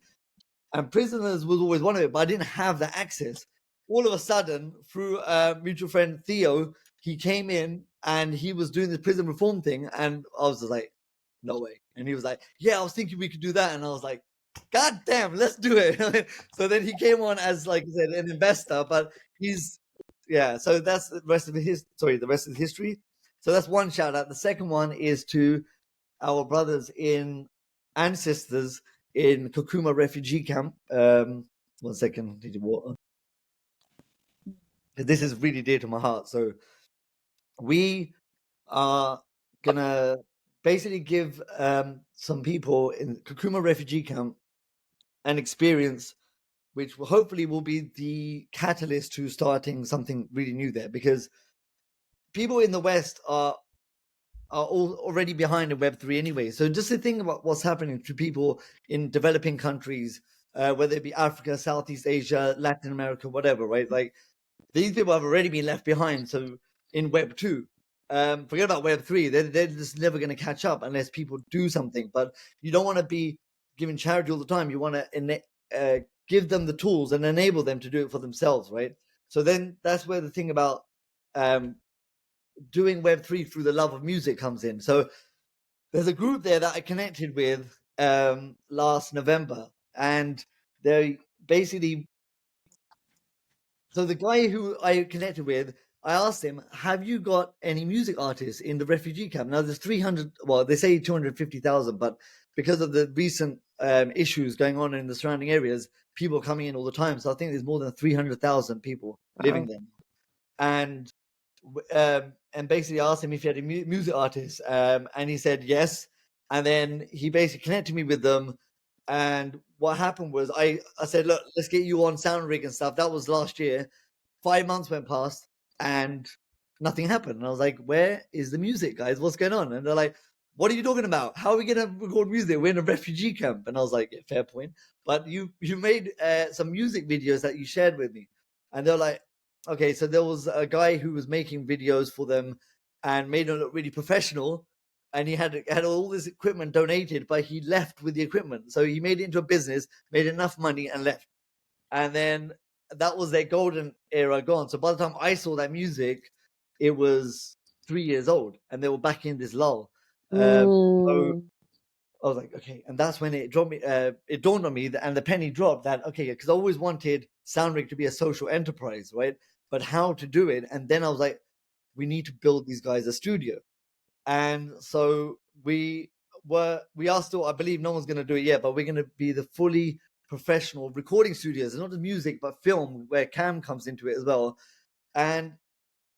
prisoners was always one of it, but I didn't have that access. All of a sudden, through a mutual friend, Theo, he came in and he was doing the prison reform thing, and I was just like, no way. And he was like, yeah, I was thinking we could do that. And I was like, God damn, let's do it. So then he came on as, like I said, an investor, but so that's the rest of the rest of the history. So that's one shout out. The second one is to our brothers and sisters in Kakuma refugee camp. 1 second, I need water. This is really dear to my heart. So we are gonna basically give some people in Kakuma refugee camp an experience which hopefully will be the catalyst to starting something really new there, because people in the West are all already behind in Web3 anyway. So just to think about what's happening to people in developing countries, whether it be Africa, Southeast Asia, Latin America, whatever, right? Like, these people have already been left behind. So in Web2, forget about Web3. They're just never going to catch up unless people do something. But you don't want to be giving charity all the time. You want to give them the tools and enable them to do it for themselves, right? So then that's where the thing about doing Web3 through the love of music comes in. So there's a group there that I connected with last November, and they basically, so the guy who I connected with, I asked him, have you got any music artists in the refugee camp? Now there's 300, well, they say 250,000, but because of the recent issues going on in the surrounding areas, people are coming in all the time. So I think there's more than 300,000 people living there. And basically asked him if he had a music artist, and he said yes. And then he basically connected me with them. And what happened was I said, look, let's get you on SoundRig and stuff. That was last year. 5 months went past and nothing happened. And I was like, where is the music, guys? What's going on? And they're like, what are you talking about? How are we going to record music? We're in a refugee camp. And I was like, yeah, fair point. But you made some music videos that you shared with me. And they're like, okay, so there was a guy who was making videos for them and made them look really professional. And he had all this equipment donated, but he left with the equipment. So he made it into a business, made enough money, and left. And then that was their golden era gone. So by the time I saw that music, it was 3 years old, and they were back in this lull. So I was like, okay. And that's when it dawned on me, and the penny dropped that, okay, because I always wanted SoundRig to be a social enterprise, right? But how to do it? And then I was like, we need to build these guys a studio. And so we are still, I believe no one's going to do it yet, but we're going to be the fully professional recording studios. It's not just music, but film, where Cam comes into it as well. And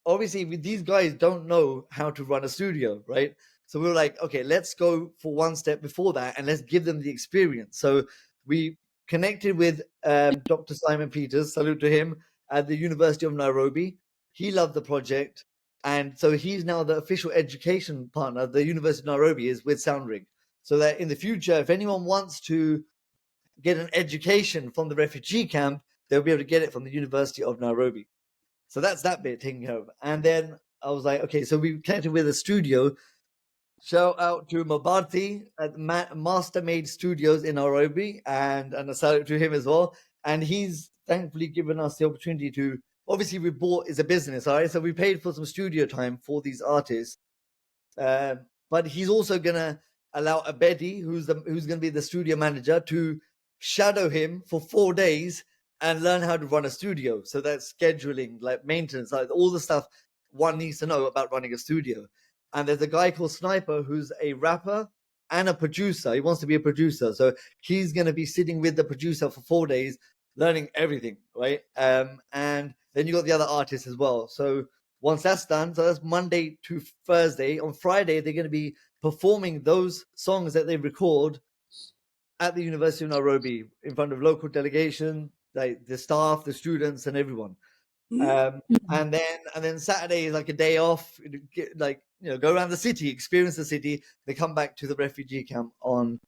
obviously these guys don't know how to run a studio, right? So we were like, okay, let's go for one step before that and let's give them the experience. So we connected with Dr. Simon Peters, salute to him, at the University of Nairobi. He loved the project. And so he's now the official education partner. The University of Nairobi is with SoundRig. so that in the future, if anyone wants to get an education from the refugee camp, they'll be able to get it from the University of Nairobi. So that's that bit taken care of. And then I was like, okay, so we connected with a studio. Shout out to Mabarti at Mastermade Studios in Nairobi, and a shout out to him as well. And he's thankfully given us the opportunity to. Obviously, we bought is a business, all right. So we paid for some studio time for these artists, but he's also gonna allow Abedi, who's gonna be the studio manager, to shadow him for 4 days and learn how to run a studio. So that's scheduling, like maintenance, like all the stuff one needs to know about running a studio. And there's a guy called Sniper who's a rapper and a producer. He wants to be a producer. So he's going to be sitting with the producer for 4 days, learning everything, right? And then you got the other artists as well. So once that's done, so that's Monday to Thursday. On Friday, they're going to be performing those songs that they record at the University of Nairobi in front of local delegation, like the staff, the students, and everyone. And then Saturday is like a day off, like, go around the city, experience the city. They come back to the refugee camp on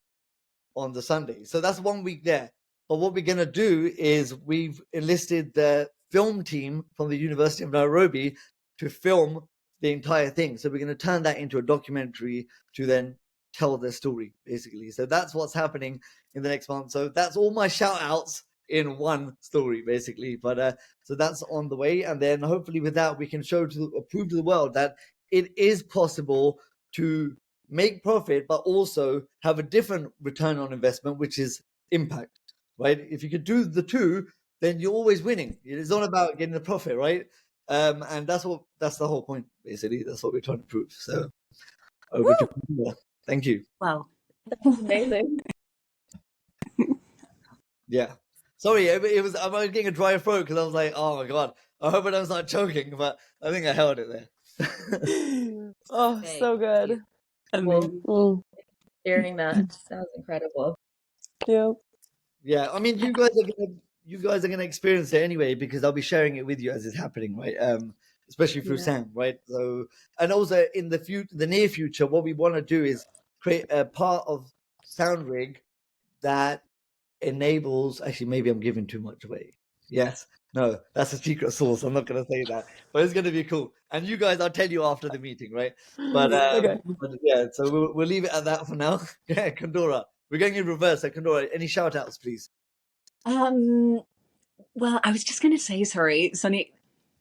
the Sunday. So that's 1 week there. But what we're going to do is we've enlisted the film team from the University of Nairobi to film the entire thing. So we're going to turn that into a documentary to then tell their story, basically. So that's what's happening in the next month. So that's all my shout outs in one story, basically. But so that's on the way. And then hopefully with that, we can prove to the world that it is possible to make profit, but also have a different return on investment, which is impact, right? If you could do the two, then you're always winning. It's not about getting the profit, right? And that's the whole point, basically. That's what we're trying to prove. So over to you. Thank you. Wow. That's amazing. Yeah. Sorry, I was getting a dry throat because I was like, oh my God, I hope I don't start choking, but I think I held it there. Oh, so good. Well, sharing that sounds incredible. Yep. Yeah, I mean, you guys are gonna experience it anyway because I'll be sharing it with you as it's happening, right? Especially through Sam, right? So, and also in the near future, what we want to do is create a part of SoundRig that enables. Actually, maybe I'm giving too much away. Yes, no, that's a secret sauce. I'm not gonna say that, but it's gonna be cool. And you guys, I'll tell you after the meeting, right? But Okay. but yeah, so we'll leave it at that for now. Yeah, Condora. We're going in reverse. So, Condora, any shout outs, please? Well, I was just going to say, sorry, Sonny,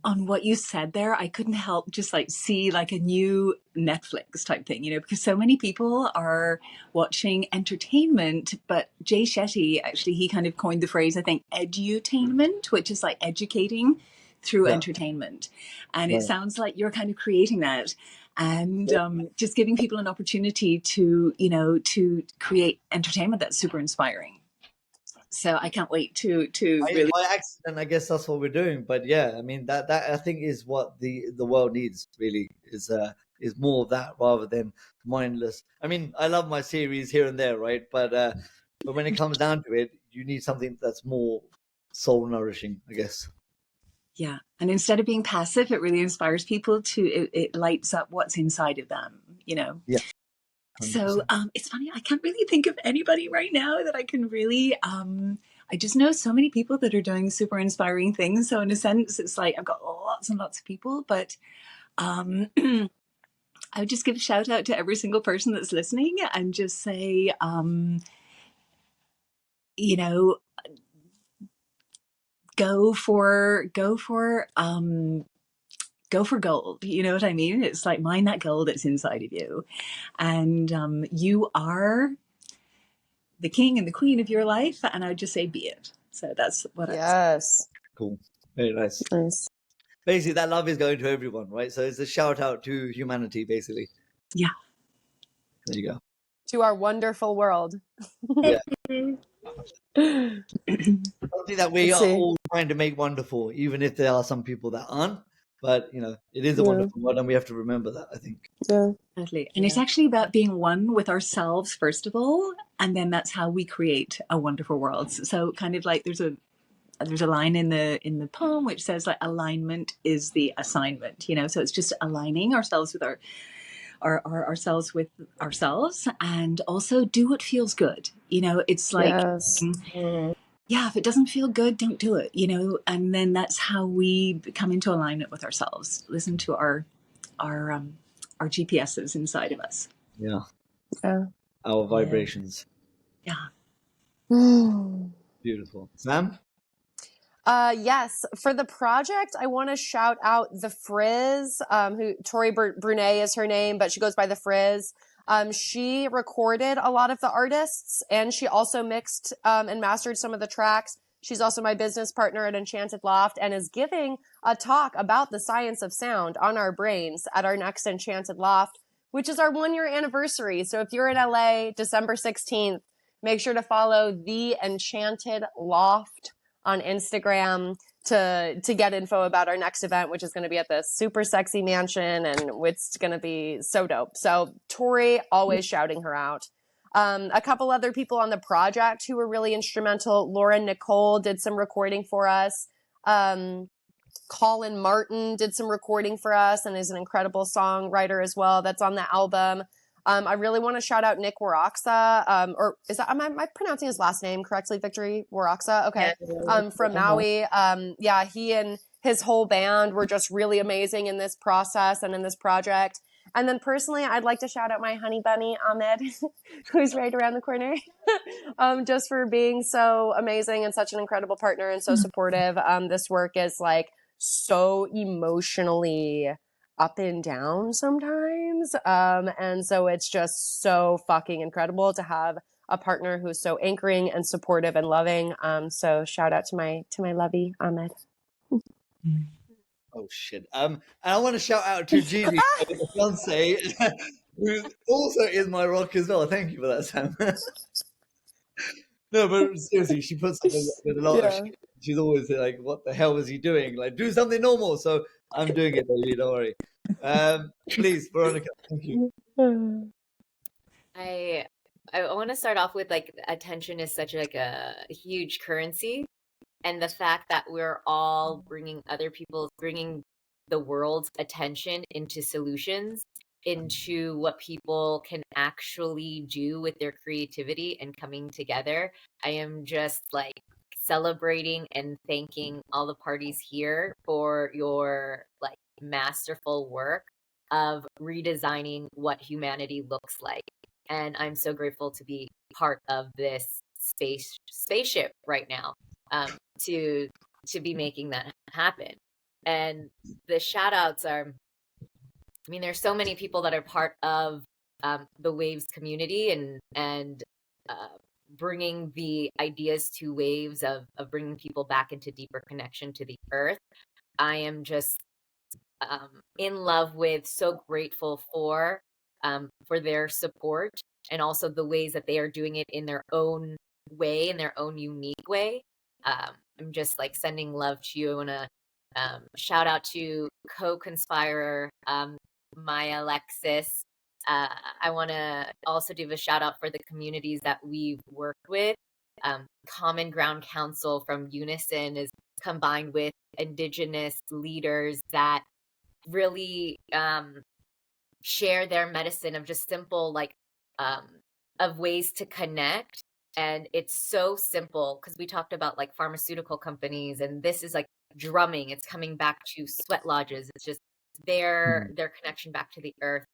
on what you said there, I couldn't help just like see like a new Netflix type thing, because so many people are watching entertainment, but Jay Shetty, actually, he kind of coined the phrase, I think, edutainment, which is like educating through entertainment. And it sounds like you're kind of creating that. And just giving people an opportunity to, to create entertainment that's super inspiring. So I can't wait to really. By accident, I guess that's what we're doing. But yeah, I mean that I think is what the world needs really is more of that rather than mindless. I mean, I love my series here and there, right? But when it comes down to it, you need something that's more soul nourishing, I guess. Yeah, and instead of being passive, it really inspires people to. It lights up what's inside of them, Yeah. 100%. So it's funny, I can't really think of anybody right now that I can really. I just know so many people that are doing super inspiring things. So in a sense, it's like I've got lots and lots of people, but I would just give a shout out to every single person that's listening and just say, go for gold. You know what I mean? It's like mine that gold that's inside of you. And you are the king and the queen of your life. And I would just say, be it. So that's what Yes. Cool. Very nice. Nice. Basically, that love is going to everyone, right? So it's a shout out to humanity, basically. Yeah. There you go. To our wonderful world. Yeah. Something that we are all trying to make wonderful, even if there are some people that aren't. But it is a wonderful world, and we have to remember that, I think. Yeah. Totally. And it's actually about being one with ourselves, first of all, and then that's how we create a wonderful world. So kind of like there's a line in the poem which says like alignment is the assignment, so it's just aligning ourselves with ourselves with ourselves, and also do what feels good. It's like, Yes. yeah, if it doesn't feel good, don't do it, and then that's how we come into alignment with ourselves. Listen to our GPSs inside of us. Yeah. Yeah. Our vibrations. Yeah. Beautiful. Sam? Yes, for the project, I want to shout out the Frizz, who Tori Brunet is her name, but she goes by the Frizz. She recorded a lot of the artists, and she also mixed and mastered some of the tracks. She's also my business partner at Enchanted Loft and is giving a talk about the science of sound on our brains at our next Enchanted Loft, which is our 1-year anniversary. So if you're in LA, December 16th, make sure to follow the Enchanted Loft on Instagram to get info about our next event, which is going to be at the super sexy mansion, and it's going to be so dope. So Tori, always shouting her out. A couple other people on the project who were really instrumental. Lauren Nicole did some recording for us. Colin Martin did some recording for us and is an incredible songwriter as well. That's on the album. I really want to shout out Nick Waraxa, or is that, am I pronouncing his last name correctly, Victory Waraxa? Okay. From Maui. Yeah, he and his whole band were just really amazing in this process and in this project. And then personally, I'd like to shout out my honey bunny, Ahmed, who's right around the corner, just for being so amazing and such an incredible partner and so supportive. This work is like so emotionally up and down sometimes. And so it's just so fucking incredible to have a partner who's so anchoring and supportive and loving. So shout out to my lovey Ahmed. Oh shit. And I want to shout out to Gigi, my fiance, who also is my rock as well. Thank you for that, Sam. No, but seriously, she puts up with a lot of shit. She's always like, "What the hell was he doing? Like, do something normal." So I'm doing it, baby. Don't worry. Please, Veronica. Thank you. I want to start off with like attention is such like a huge currency, and the fact that we're all bringing the world's attention into solutions, into what people can actually do with their creativity and coming together. I am just like celebrating and thanking all the parties here for your like masterful work of redesigning what humanity looks like. And I'm so grateful to be part of this spaceship right now, to be making that happen. And the shout outs are, I mean, there's so many people that are part of the Waves community, and bringing the ideas to Waves of bringing people back into deeper connection to the earth. I am just in love with, so grateful for their support, and also the ways that they are doing it in their own way, in their own unique way. I'm just like sending love to you. I want to shout out to co-conspirer Maya Alexis. I want to also give a shout out for the communities that we've worked with. Common Ground Council from Unison is combined with Indigenous leaders that really share their medicine of just simple, like, of ways to connect. And it's so simple because we talked about like pharmaceutical companies, and this is like drumming. It's coming back to sweat lodges. It's just their connection back to the earth.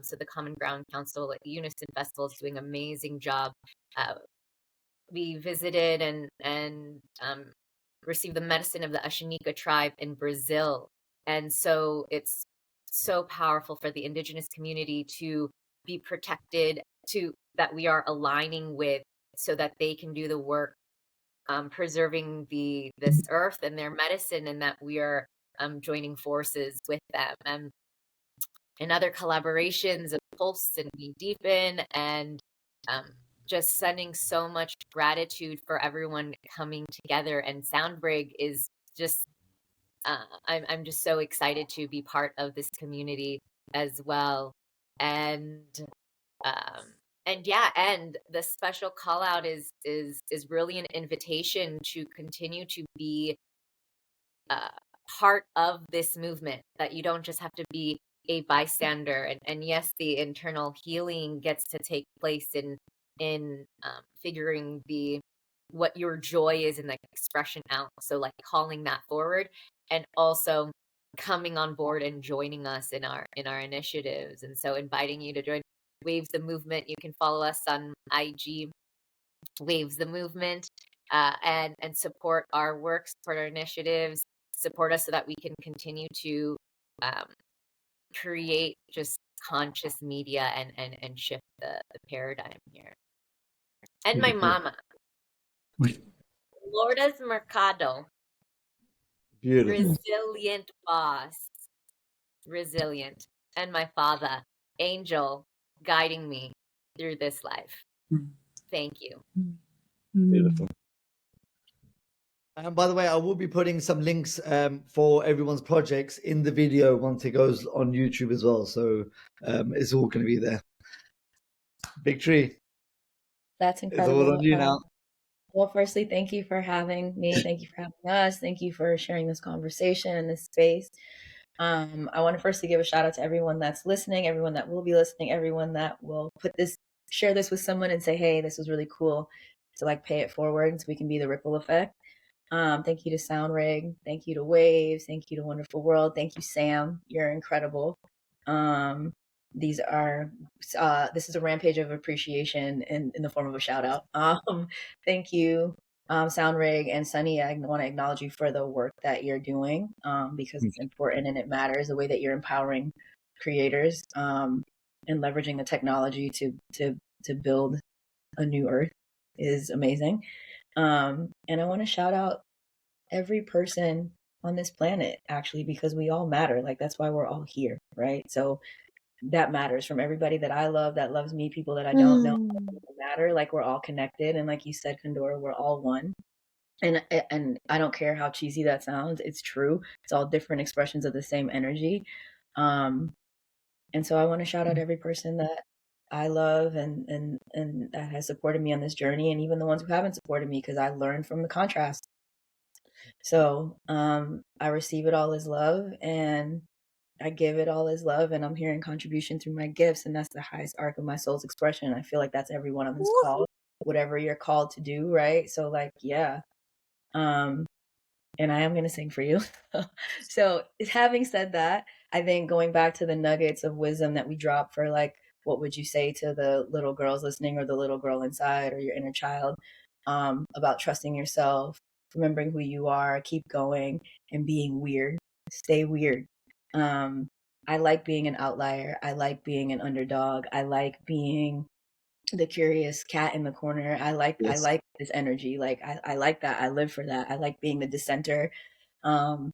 So the Common Ground Council, like the Unison Festival, is doing an amazing job. We visited and received the medicine of the Ashanika tribe in Brazil. And so it's so powerful for the Indigenous community to be protected, to that we are aligning with, so that they can do the work, preserving this earth and their medicine, and that we are joining forces with them. And other collaborations of Pulse and We Deepen, and just sending so much gratitude for everyone coming together. And SoundRig is just, I'm just so excited to be part of this community as well. And yeah, and the special call out is really an invitation to continue to be part of this movement, that you don't just have to be a bystander, and yes, the internal healing gets to take place in figuring what your joy is in the expression out. So like calling that forward, and also coming on board and joining us in our initiatives. And so inviting you to join Waves the Movement. You can follow us on IG, Waves the Movement, and support our work, support our initiatives, support us so that we can continue to create just conscious media and shift the paradigm here. And my mama, Lourdes Mercado, Beautiful. resilient boss, resilient, and my father, Angel, guiding me through this life. Thank you. Beautiful. And by the way, I will be putting some links for everyone's projects in the video once it goes on YouTube as well. So it's all going to be there. Big Tree. That's It's incredible. all on you now. Well, firstly, thank you for having me. Thank you for having us. Thank you for sharing this conversation and this space. I want to firstly give a shout out to everyone that's listening, everyone that will be listening, everyone that will share this with someone and say, hey, this was really cool, to like pay it forward so we can be the ripple effect. Thank you to SoundRig. Thank you to Waves. Thank you to Wonderful World. Thank you, Sam. You're incredible. This is a rampage of appreciation in the form of a shout out. Thank you, SoundRig and Sunny. I want to acknowledge you for the work that you're doing, because it's important and it matters, the way that you're empowering creators, and leveraging the technology to build a new earth is amazing. And I want to shout out every person on this planet, actually, because we all matter. Like, that's why we're all here, right? So that matters, from everybody that I love, that loves me, people that I don't know, matter. Like, we're all connected. And like you said, Condora, we're all one. And I don't care how cheesy that sounds. It's true. It's all different expressions of the same energy. And so I want to shout out every person that I love and that has supported me on this journey, and even the ones who haven't supported me, because I learned from the contrast. So I receive it all as love, and I give it all as love, and I'm here in contribution through my gifts, and that's the highest arc of my soul's expression. I feel like that's everyone on this call, whatever you're called to do, right? So like, yeah. And I am going to sing for you. So having said that, I think going back to the nuggets of wisdom that we drop for, like, what would you say to the little girls listening, or the little girl inside, or your inner child, about trusting yourself, remembering who you are, keep going, and being weird. Stay weird. I like being an outlier. I like being an underdog. I like being the curious cat in the corner. I like this energy. Like, I like that. I live for that. I like being the dissenter. And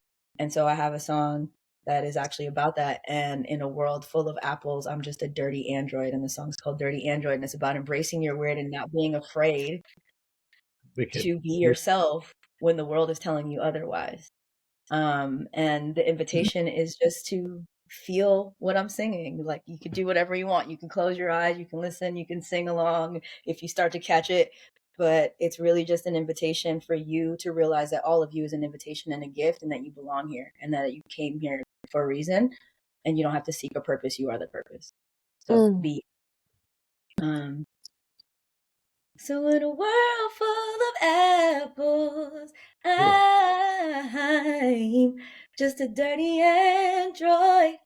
so I have a song that is actually about that. And in a world full of apples, I'm just a dirty android. And the song's called Dirty Android. And it's about embracing your weird and not being afraid to be yourself when the world is telling you otherwise. And the invitation is just to feel what I'm singing. Like, you could do whatever you want. You can close your eyes, you can listen, you can sing along if you start to catch it. But it's really just an invitation for you to realize that all of you is an invitation and a gift, and that you belong here, and that you came here for a reason, and you don't have to seek a purpose. You are the purpose. So be. So in a world full of apples, I'm just a dirty android.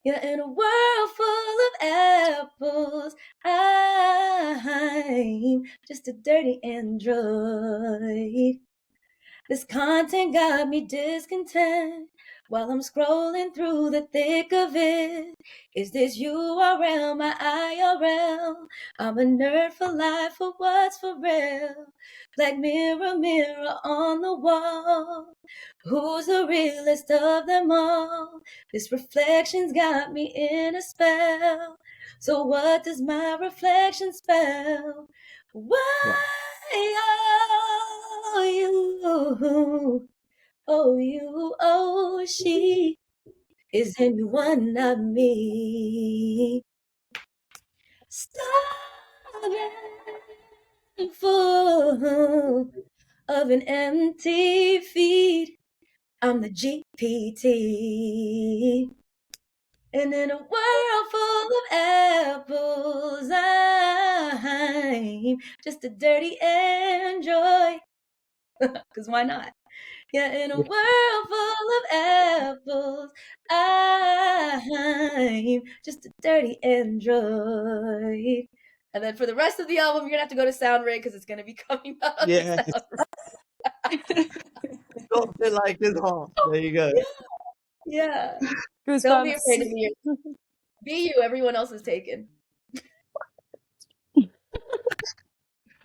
Yeah, in a world full of apples, I'm just a dirty android. This content got me discontent while I'm scrolling through the thick of it. Is this URL my IRL? I'm a nerd for life, for what's for real. Black mirror, mirror on the wall. Who's the realest of them all? This reflection's got me in a spell. So what does my reflection spell? Why are you? Oh, you, oh, she is anyone not me. Starving full of an empty feed. I'm the GPT. And in a world full of apples, I'm just a dirty android. Because why not? Yeah, in a world full of apples, I'm just a dirty android. And then for the rest of the album, you're gonna have to go to SoundRig because it's gonna be coming out on SoundRig. Don't feel like this hard. There you go. Yeah. Goosebumps. Don't be afraid to be you. Be you. Everyone else is taken.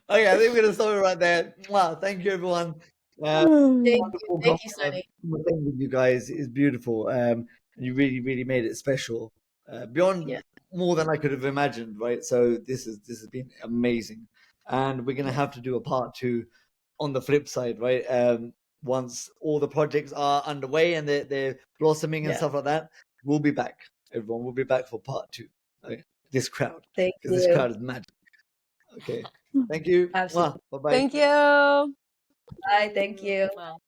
Okay, I think we're gonna stop it right there. Wow, thank you, everyone. Thank you, Sunny. Playing with you guys is beautiful. You really, really made it special. Beyond more than I could have imagined, right? So this has been amazing, and we're gonna have to do a part 2 on the flip side, right? Once all the projects are underway and they're blossoming and stuff like that, we'll be back. Everyone will be back for part 2. Okay? This crowd, Thank because this crowd is magic. Okay, thank you. Absolutely. Bye bye. Thank you. Bye. Thank you. Wow.